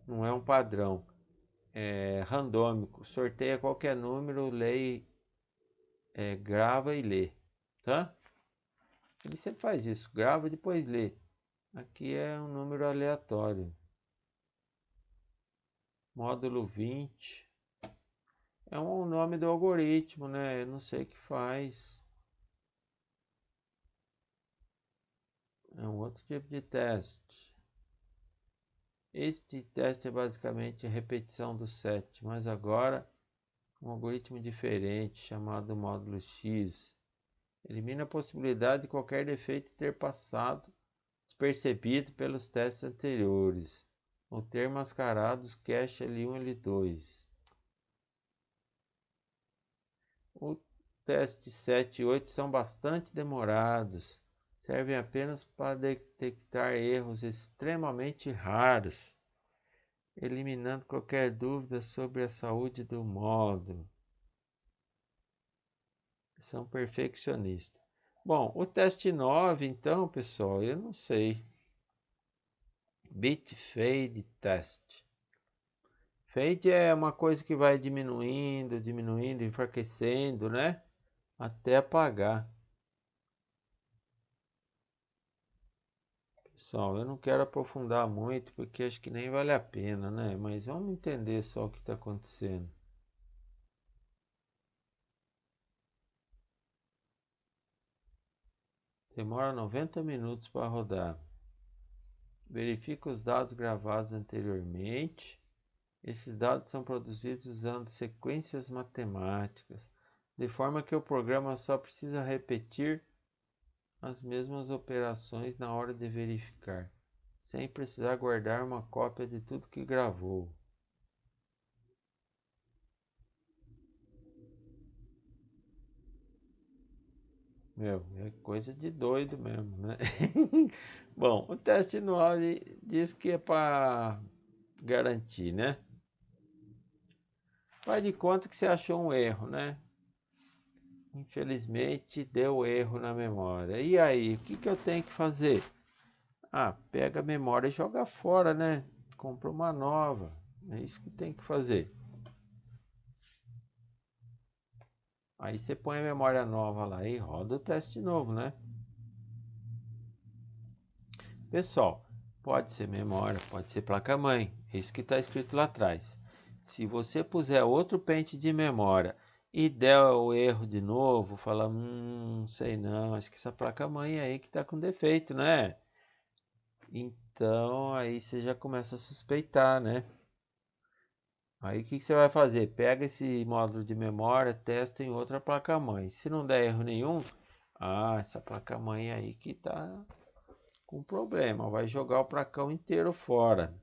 Não é um padrão. É randômico. Sorteia qualquer número, lê, grava e lê. Tá? Ele sempre faz isso. Grava e depois lê. Aqui é um número aleatório. Módulo 20. É um nome do algoritmo, né? Eu não sei o que faz. É um outro tipo de teste. Este teste é basicamente a repetição do set, mas agora um algoritmo diferente chamado módulo X. Elimina a possibilidade de qualquer defeito ter passado despercebido pelos testes anteriores, ou ter mascarado os cache L1 e L2. O teste 7 e 8 são bastante demorados, servem apenas para detectar erros extremamente raros, eliminando qualquer dúvida sobre a saúde do módulo. São perfeccionistas. Bom, o teste 9, então, pessoal, eu não sei. Bit Fade Test. Fade é uma coisa que vai diminuindo, diminuindo, enfraquecendo, né? Até apagar. Pessoal, eu não quero aprofundar muito porque acho que nem vale a pena, né? Mas vamos entender só o que está acontecendo. Demora 90 minutos para rodar. Verifica os dados gravados anteriormente. Esses dados são produzidos usando sequências matemáticas, de forma que o programa só precisa repetir as mesmas operações na hora de verificar, sem precisar guardar uma cópia de tudo que gravou. Meu, é coisa de doido mesmo, né? Bom, o teste no áudio diz que é para garantir, né? Faz de conta que você achou um erro, né? Infelizmente deu erro na memória. E aí, o que que eu tenho que fazer? Ah, pega a memória e joga fora, né? Compra uma nova. É isso que tem que fazer. Aí você põe a memória nova lá e roda o teste novo, né? Pessoal, pode ser memória, pode ser placa-mãe. É isso que está escrito lá atrás. Se você puser outro pente de memória e der o erro de novo, fala, sei não, acho que essa placa-mãe aí que está com defeito, né? Então aí você já começa a suspeitar, né? Aí o que que você vai fazer? Pega esse módulo de memória, testa em outra placa-mãe. Se não der erro nenhum, essa placa-mãe aí que tá com problema, vai jogar o placão inteiro fora.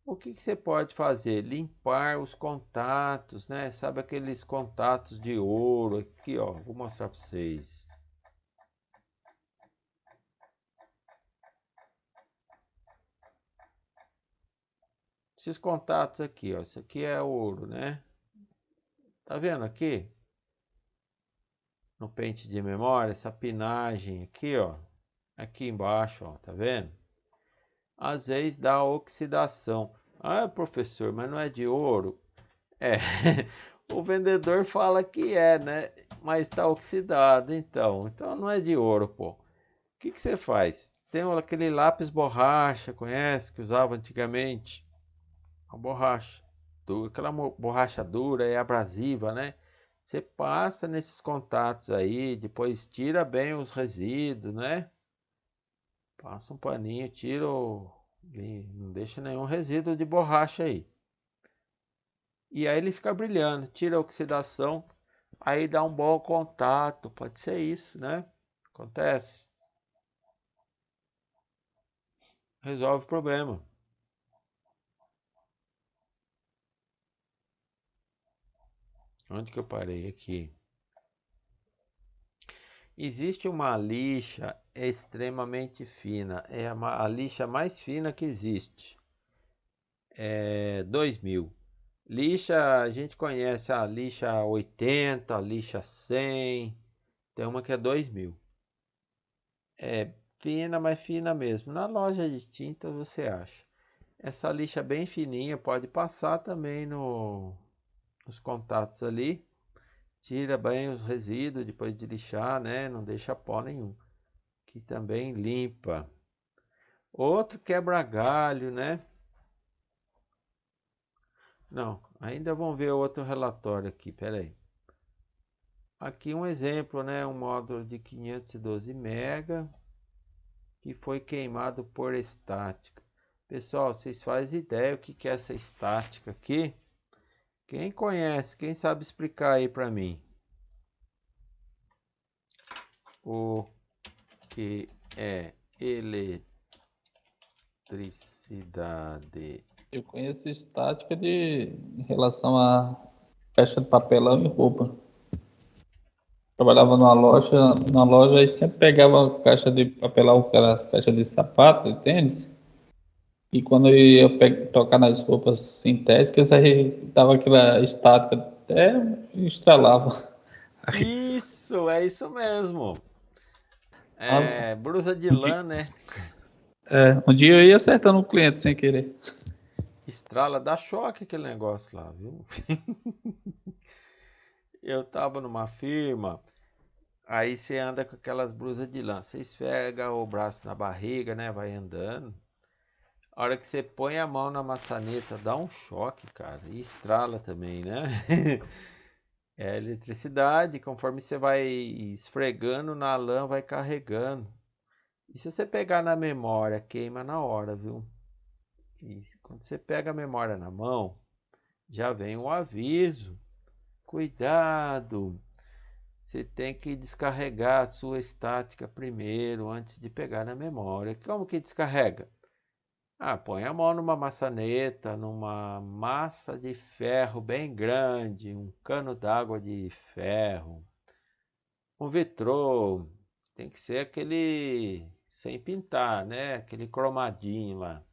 O que que você pode fazer? Limpar os contatos, né? Sabe aqueles contatos de ouro aqui, ó. Vou mostrar para vocês. Esses contatos aqui, ó. Isso aqui é ouro, né? Tá vendo aqui? No pente de memória, essa pinagem aqui, ó. Aqui embaixo, ó. Tá vendo? Às vezes dá oxidação. Ah, professor, mas não é de ouro? É, o vendedor fala que é, né? Mas está oxidado, então não é de ouro, pô. O que que você faz? Tem aquele lápis borracha, conhece? Que usava antigamente. A borracha. Aquela borracha dura e abrasiva, né? Você passa nesses contatos aí, depois tira bem os resíduos, né? Passa um paninho, não deixa nenhum resíduo de borracha aí. E aí ele fica brilhando, tira a oxidação, aí dá um bom contato, pode ser isso, né? Acontece, resolve o problema. Onde que eu parei aqui? Existe uma lixa extremamente fina, é a lixa mais fina que existe, é 2000. Lixa, a gente conhece a lixa 80, a lixa 100, tem uma que é 2000. É fina, mas fina mesmo. Na loja de tinta você acha. Essa lixa bem fininha pode passar também nos contatos ali. Tira bem os resíduos depois de lixar, né? Não deixa pó nenhum. Que também limpa. Outro quebra-galho, né? Não, ainda vamos ver outro relatório aqui, peraí. Aqui um exemplo, né? Um módulo de 512 MB que foi queimado por estática. Pessoal, vocês fazem ideia o que é essa estática aqui? Quem conhece, quem sabe explicar aí para mim? O que é eletricidade? Eu conheço estática em relação a caixa de papelão e roupa. Trabalhava numa loja e sempre pegava caixa de papelão, aquelas caixas de sapato e tênis. E quando eu ia tocar nas roupas sintéticas, aí dava aquela estática até estralava. Isso, é isso mesmo. Nossa, É blusa de um dia, lã, né? um dia eu ia acertando um cliente sem querer. Estrala, dá choque aquele negócio lá, viu? Eu tava numa firma, aí você anda com aquelas blusas de lã, você esfrega o braço na barriga, né? Vai andando. A hora que você põe a mão na maçaneta, dá um choque, cara. E estrala também, né? É eletricidade, conforme você vai esfregando na lã, vai carregando. E se você pegar na memória, queima na hora, viu? E quando você pega a memória na mão, já vem um aviso. Cuidado! Você tem que descarregar a sua estática primeiro, antes de pegar na memória. Como que descarrega? Põe a mão numa maçaneta, numa massa de ferro bem grande, um cano d'água de ferro, um vitrô, tem que ser aquele sem pintar, né? Aquele cromadinho lá.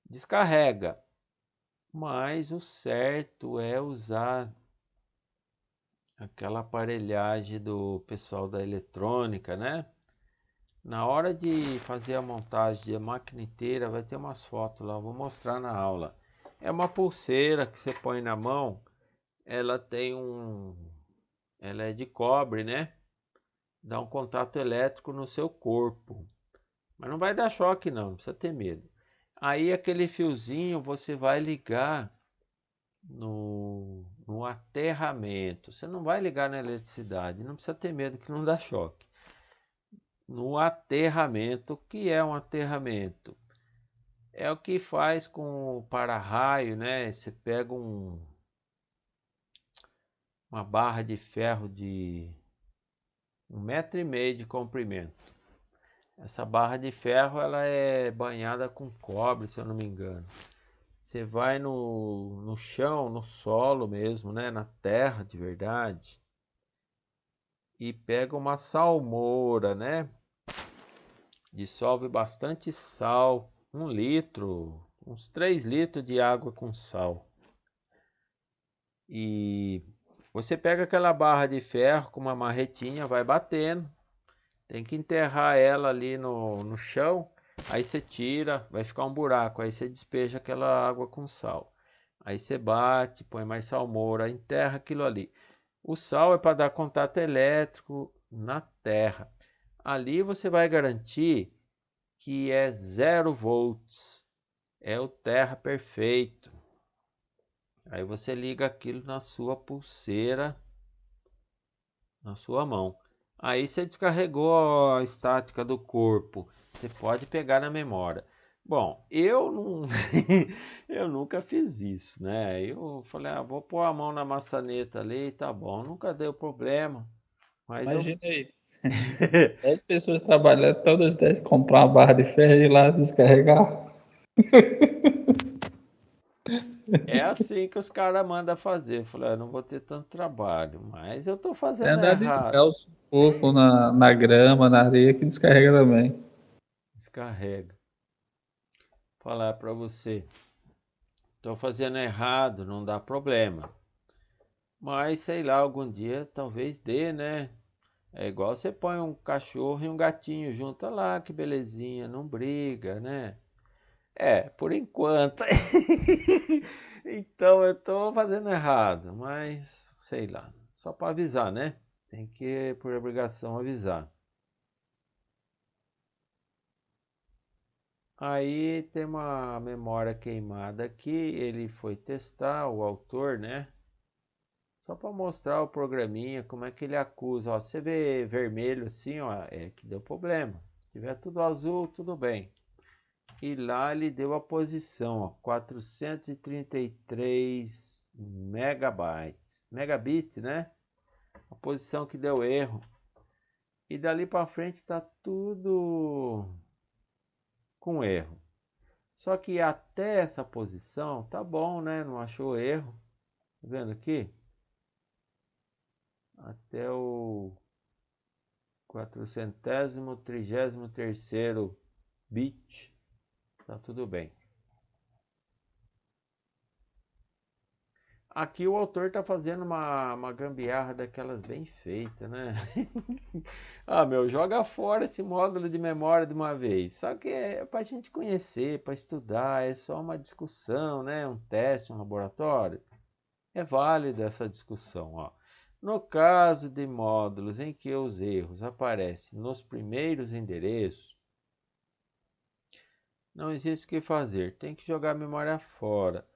Descarrega, mas o certo é usar aquela aparelhagem do pessoal da eletrônica, né? Na hora de fazer a montagem da máquina inteira, vai ter umas fotos lá, eu vou mostrar na aula. É uma pulseira que você põe na mão, ela tem ela é de cobre, né? Dá um contato elétrico no seu corpo. Mas não vai dar choque não, não precisa ter medo. Aí aquele fiozinho você vai ligar no aterramento. Você não vai ligar na eletricidade, não precisa ter medo que não dá choque. No aterramento, o que é um aterramento? É o que faz com o para-raio, né? Você pega uma barra de ferro de 1,5 m de comprimento. Essa barra de ferro ela é banhada com cobre, se eu não me engano. Você vai no chão, no solo mesmo, né? Na terra de verdade. E pega uma salmoura, né? Dissolve bastante sal. 1 litro, uns 3 litros de água com sal. E você pega aquela barra de ferro com uma marretinha, vai batendo. Tem que enterrar ela ali no chão. Aí você tira, vai ficar um buraco. Aí você despeja aquela água com sal. Aí você bate, põe mais salmoura, enterra aquilo ali. O sal é para dar contato elétrico na terra. Ali você vai garantir que é 0 volts. É o terra perfeito. Aí você liga aquilo na sua pulseira, na sua mão. Aí você descarregou a estática do corpo. Você pode pegar na memória. Bom, eu não, eu nunca fiz isso, né? Eu falei, vou pôr a mão na maçaneta ali, tá bom. Nunca deu problema, mas eu Imagina aí, 10 pessoas trabalhando, todas 10 comprar uma barra de ferro e ir lá descarregar. é assim que os caras mandam fazer. Eu falei, eu não vou ter tanto trabalho, mas eu tô É fazendo andar errado. descalço um pouco na grama, na areia, que descarrega também. Descarrega. Falar para você, tô fazendo errado, não dá problema. Mas sei lá, algum dia talvez dê, né? É igual você põe um cachorro e um gatinho junto, olha lá que belezinha, não briga, né? Por enquanto. Então eu tô fazendo errado, mas sei lá, só para avisar, né? Tem que, por obrigação, avisar. Aí tem uma memória queimada aqui, ele foi testar, o autor, né? Só para mostrar o programinha, como é que ele acusa. Ó, você vê vermelho assim, ó, é que deu problema. Se tiver tudo azul, tudo bem. E lá ele deu a posição, ó, 433 megabytes. Megabits, né? A posição que deu erro. E dali para frente está tudo com erro. Só que até essa posição tá bom, né? Não achou erro. Tá vendo aqui? Até o 433º bit. Tá tudo bem. Aqui o autor tá fazendo uma gambiarra daquelas bem feitas, né? Meu, joga fora esse módulo de memória de uma vez. Só que é pra gente conhecer, para estudar, é só uma discussão, né? Um teste, um laboratório. É válida essa discussão, ó. No caso de módulos em que os erros aparecem nos primeiros endereços, não existe o que fazer, tem que jogar a memória fora,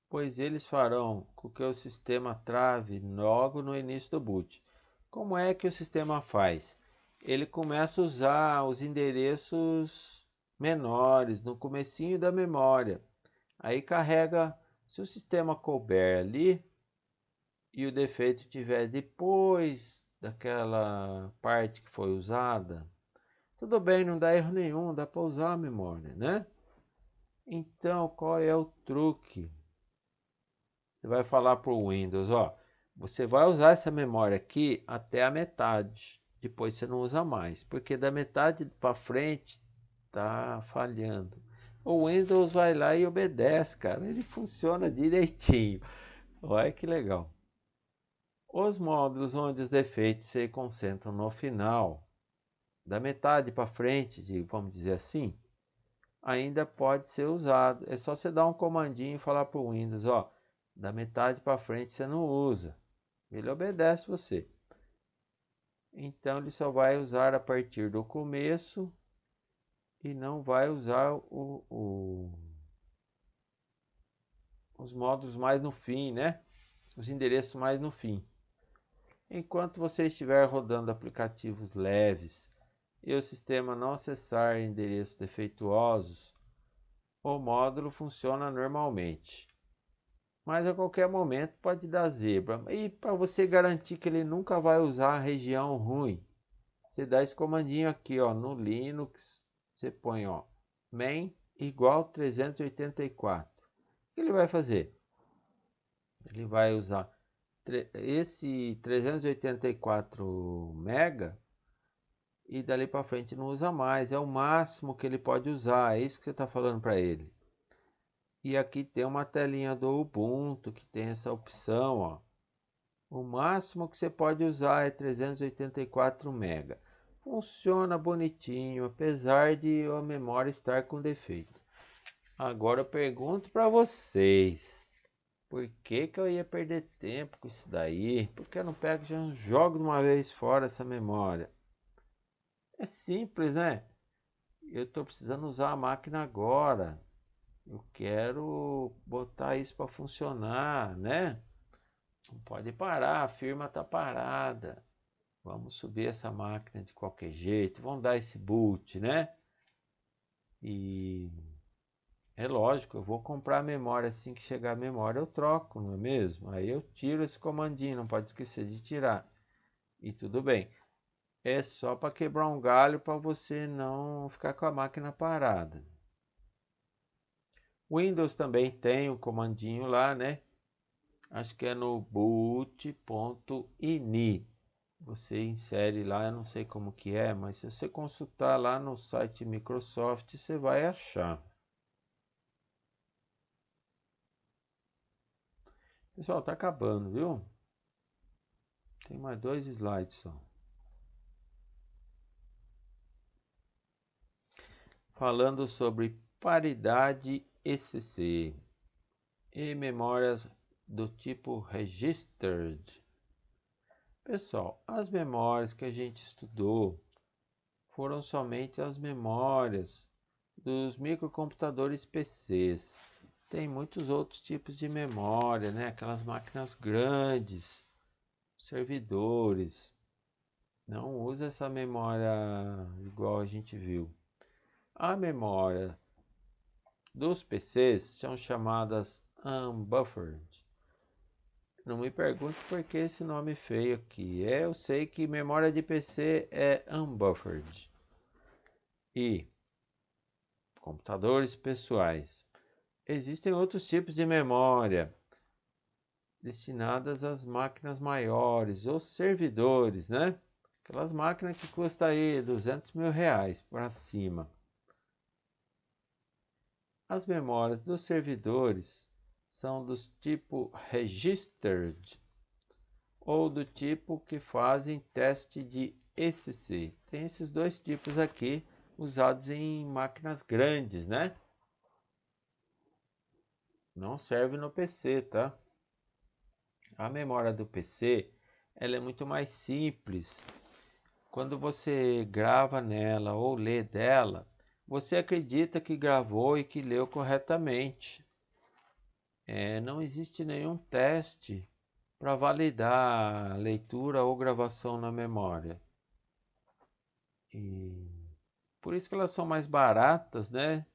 pois eles farão com que o sistema trave logo no início do boot. Como é que o sistema faz? Ele começa a usar os endereços menores no comecinho da memória. Aí carrega, se o sistema couber ali, e o defeito tiver depois daquela parte que foi usada, tudo bem, não dá erro nenhum, dá para usar a memória, né? Então, qual é o truque? Você vai falar para o Windows, ó, você vai usar essa memória aqui até a metade. Depois você não usa mais, porque da metade para frente tá falhando. O Windows vai lá e obedece, cara. Ele funciona direitinho. Olha que legal. Os módulos onde os defeitos se concentram no final, da metade para frente, vamos dizer assim, ainda pode ser usado. É só você dar um comandinho e falar para o Windows, ó, da metade para frente você não usa. Ele obedece você. Então ele só vai usar a partir do começo e não vai usar os módulos mais no fim, né? Os endereços mais no fim. Enquanto você estiver rodando aplicativos leves e o sistema não acessar endereços defeituosos, o módulo funciona normalmente. Mas a qualquer momento pode dar zebra. E para você garantir que ele nunca vai usar a região ruim, você dá esse comandinho aqui, ó, no Linux, você põe, ó, main igual 384. O que ele vai fazer? Ele vai usar esse 384 mega e dali para frente não usa mais. É o máximo que ele pode usar. É isso que você está falando para ele. E aqui tem uma telinha do Ubuntu que tem essa opção, ó. O máximo que você pode usar é 384 mega. Funciona bonitinho, apesar de a memória estar com defeito. Agora eu pergunto para vocês, por que que eu ia perder tempo com isso daí? Por que eu não pego e já jogo de uma vez fora essa memória? É simples, né? Eu estou precisando usar a máquina agora. Eu quero botar isso para funcionar, né? Não pode parar, a firma está parada. Vamos subir essa máquina de qualquer jeito, vamos dar esse boot, né? E é lógico, eu vou comprar a memória assim que chegar a memória, eu troco, não é mesmo? Aí eu tiro esse comandinho, não pode esquecer de tirar. E tudo bem. É só para quebrar um galho para você não ficar com a máquina parada. Windows também tem um comandinho lá, né? Acho que é no boot.ini. Você insere lá, eu não sei como que é, mas se você consultar lá no site Microsoft, você vai achar. Pessoal, tá acabando, viu? Tem mais 2 slides só. Falando sobre paridade ECC e memórias do tipo registered. Pessoal, as memórias que a gente estudou foram somente as memórias dos microcomputadores PCs. Tem muitos outros tipos de memória, né? Aquelas máquinas grandes, servidores. Não usa essa memória igual a gente viu. A memória dos PCs são chamadas unbuffered. Não me pergunte por que esse nome feio aqui. Eu sei que memória de PC é unbuffered. E computadores pessoais. Existem outros tipos de memória destinadas às máquinas maiores, os servidores, né? Aquelas máquinas que custam aí 200 mil reais para cima. As memórias dos servidores são dos tipo registered ou do tipo que fazem teste de ECC. Tem esses dois tipos aqui usados em máquinas grandes, né? Não serve no PC, tá? A memória do PC, ela é muito mais simples. Quando você grava nela ou lê dela, você acredita que gravou e que leu corretamente. Não existe nenhum teste para validar a leitura ou gravação na memória. E por isso que elas são mais baratas, né?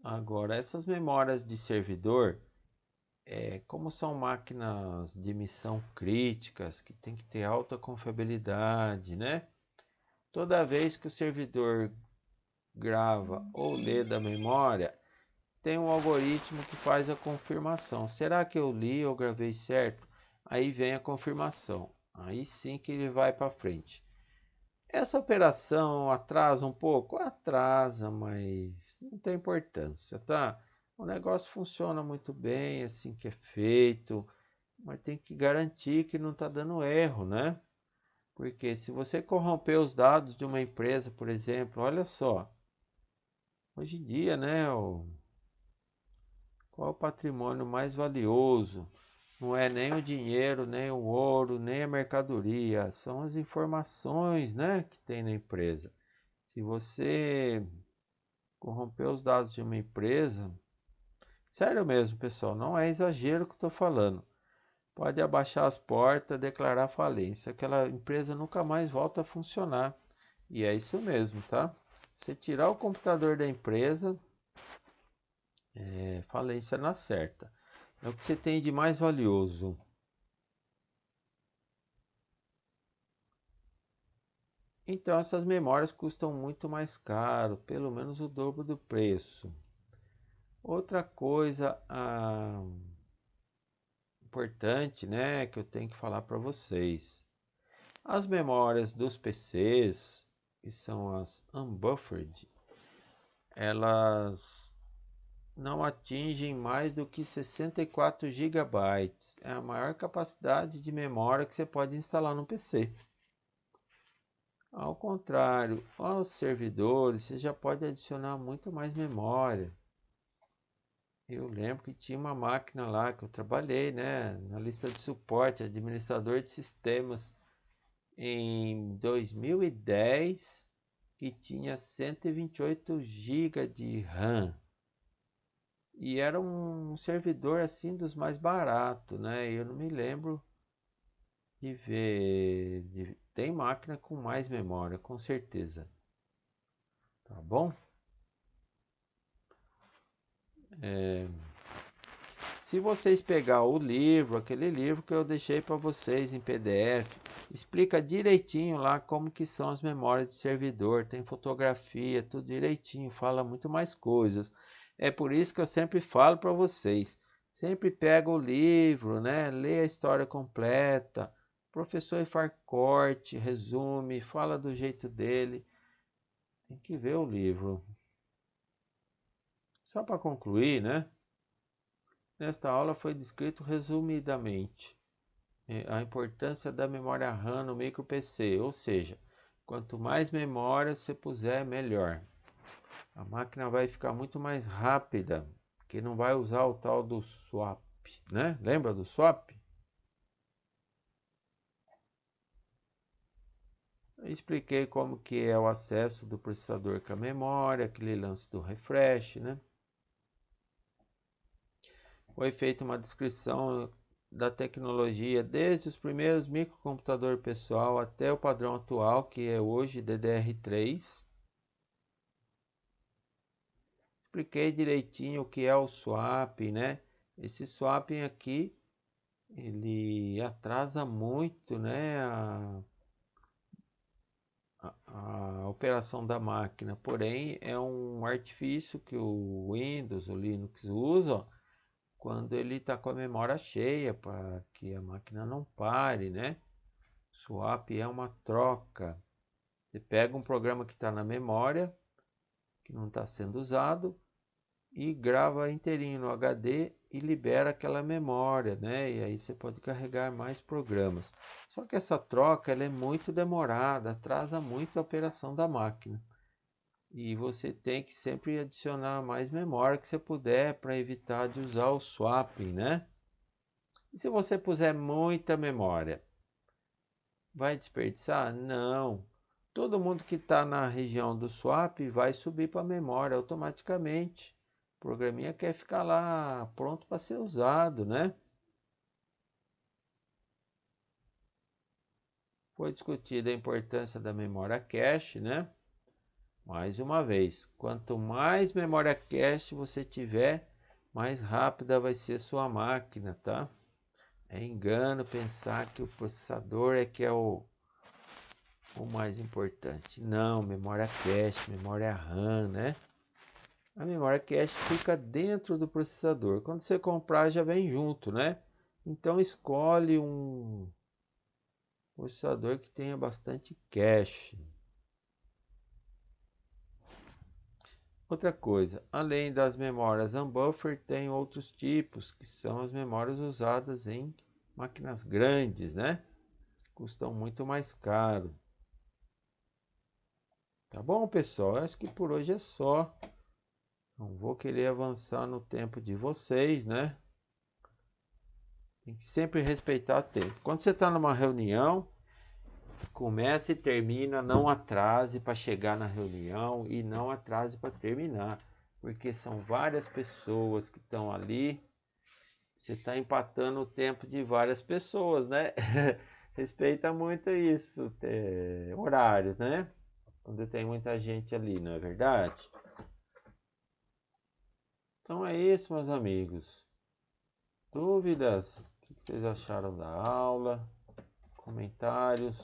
Agora, essas memórias de servidor, como são máquinas de missão críticas, que tem que ter alta confiabilidade, né? Toda vez que o servidor grava ou lê da memória, tem um algoritmo que faz a confirmação. Será que eu li ou gravei certo? Aí vem a confirmação. Aí sim que ele vai para frente. Essa operação atrasa um pouco? Atrasa, mas não tem importância, tá? O negócio funciona muito bem, assim que é feito, mas tem que garantir que não está dando erro, né? Porque se você corromper os dados de uma empresa, por exemplo, olha só, hoje em dia, né, qual é o patrimônio mais valioso? Não é nem o dinheiro, nem o ouro, nem a mercadoria, são as informações, né, que tem na empresa. Se você corromper os dados de uma empresa, sério mesmo, pessoal, não é exagero que eu estou falando. Pode abaixar as portas, declarar falência. Aquela empresa nunca mais volta a funcionar. E é isso mesmo, tá? Você tirar o computador da empresa, falência na certa. É o que você tem de mais valioso. Então essas memórias custam muito mais caro, pelo menos o dobro do preço. Outra coisa importante, né, que eu tenho que falar para vocês. As memórias dos PCs, que são as unbuffered, elas não atingem mais do que 64 gigabytes. É a maior capacidade de memória que você pode instalar no PC. Ao contrário, aos servidores você já pode adicionar muito mais memória. Eu lembro que tinha uma máquina lá que eu trabalhei, né, na lista de suporte, administrador de sistemas, em 2010, que tinha 128 GB de RAM. E era um servidor assim dos mais baratos, né? Eu não me lembro de ver. Tem máquina com mais memória, com certeza. Tá bom? Se vocês pegar o livro, aquele livro que eu deixei para vocês em PDF, explica direitinho lá como que são as memórias de servidor, tem fotografia, tudo direitinho, fala muito mais coisas. É por isso que eu sempre falo para vocês, sempre pega o livro, né? Lê a história completa, o professor faz corte, resume, fala do jeito dele. Tem que ver o livro. Só para concluir, né? Nesta aula foi descrito resumidamente a importância da memória RAM no micro PC, ou seja, quanto mais memória você puser, melhor. A máquina vai ficar muito mais rápida, porque não vai usar o tal do swap, né? Lembra do swap? Eu expliquei como que é o acesso do processador com a memória, aquele lance do refresh, né? Foi feita uma descrição da tecnologia desde os primeiros microcomputador pessoal até o padrão atual, que é hoje DDR3. Expliquei direitinho o que é o swap, né? Esse swapping aqui, ele atrasa muito, né, a operação da máquina. Porém, é um artifício que o Windows, o Linux usa quando ele está com a memória cheia, para que a máquina não pare, né? Swap é uma troca. Você pega um programa que está na memória, que não está sendo usado, e grava inteirinho no HD e libera aquela memória, né? E aí você pode carregar mais programas. Só que essa troca ela é muito demorada, atrasa muito a operação da máquina. E você tem que sempre adicionar mais memória que você puder para evitar de usar o swapping, né? E se você puser muita memória, vai desperdiçar? Não. Todo mundo que está na região do swap vai subir para a memória automaticamente. O programinha quer ficar lá pronto para ser usado, né? Foi discutida a importância da memória cache, né? Mais uma vez, quanto mais memória cache você tiver, mais rápida vai ser sua máquina, tá? É engano pensar que o processador é que é o mais importante. Não, memória cache, memória RAM, né? A memória cache fica dentro do processador. Quando você comprar, já vem junto, né? Então escolhe um processador que tenha bastante cache. Outra coisa, além das memórias Unbuffer, tem outros tipos, que são as memórias usadas em máquinas grandes, né? Custam muito mais caro. Tá bom, pessoal? Acho que por hoje é só. Não vou querer avançar no tempo de vocês, né? Tem que sempre respeitar o tempo. Quando você está numa reunião, começa e termina, não atrase para chegar na reunião e não atrase para terminar, porque são várias pessoas que estão ali. Você está empatando o tempo de várias pessoas, né? Respeita muito isso, horário, né? Quando tem muita gente ali, não é verdade? Então é isso, meus amigos. Dúvidas? O que vocês acharam da aula? Comentários?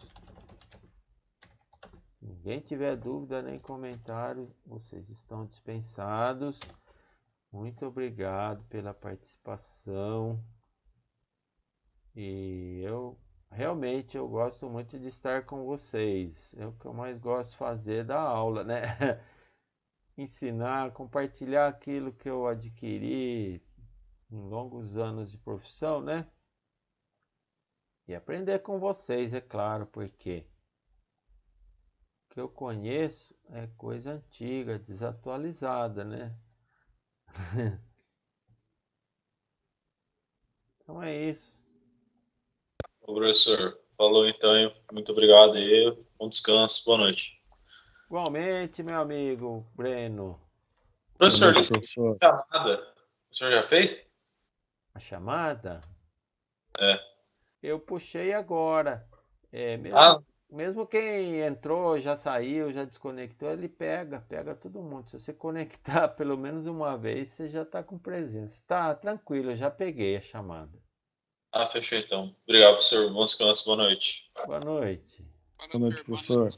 Se ninguém tiver dúvida nem comentário, vocês estão dispensados. Muito obrigado pela participação. E eu gosto muito de estar com vocês. É o que eu mais gosto de fazer da aula, né? Ensinar, compartilhar aquilo que eu adquiri em longos anos de profissão, né? E aprender com vocês, é claro, porque o que eu conheço é coisa antiga, desatualizada, né? Então é isso. Ô, professor, falou então, hein? Muito obrigado aí. Bom descanso, boa noite. Igualmente, meu amigo Breno. Boa Professor, noite, licença professor. de chamada. O senhor já fez? A chamada É. eu puxei agora. Ah, Mesmo quem entrou, já saiu, já desconectou, ele pega todo mundo. Se você conectar pelo menos uma vez, você já está com presença. Tá tranquilo, eu já peguei a chamada. fechou então. Obrigado, professor. Bom descanso, boa noite. Boa noite. Boa noite, professor.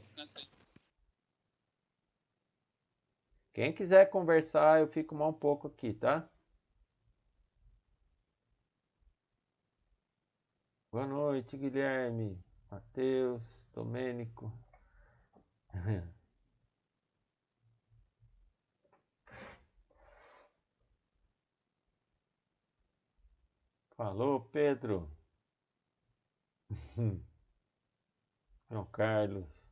Quem quiser conversar, eu fico mais um pouco aqui, tá? Boa noite, Guilherme, Matheus, Domênico. Falou, Pedro. João Carlos.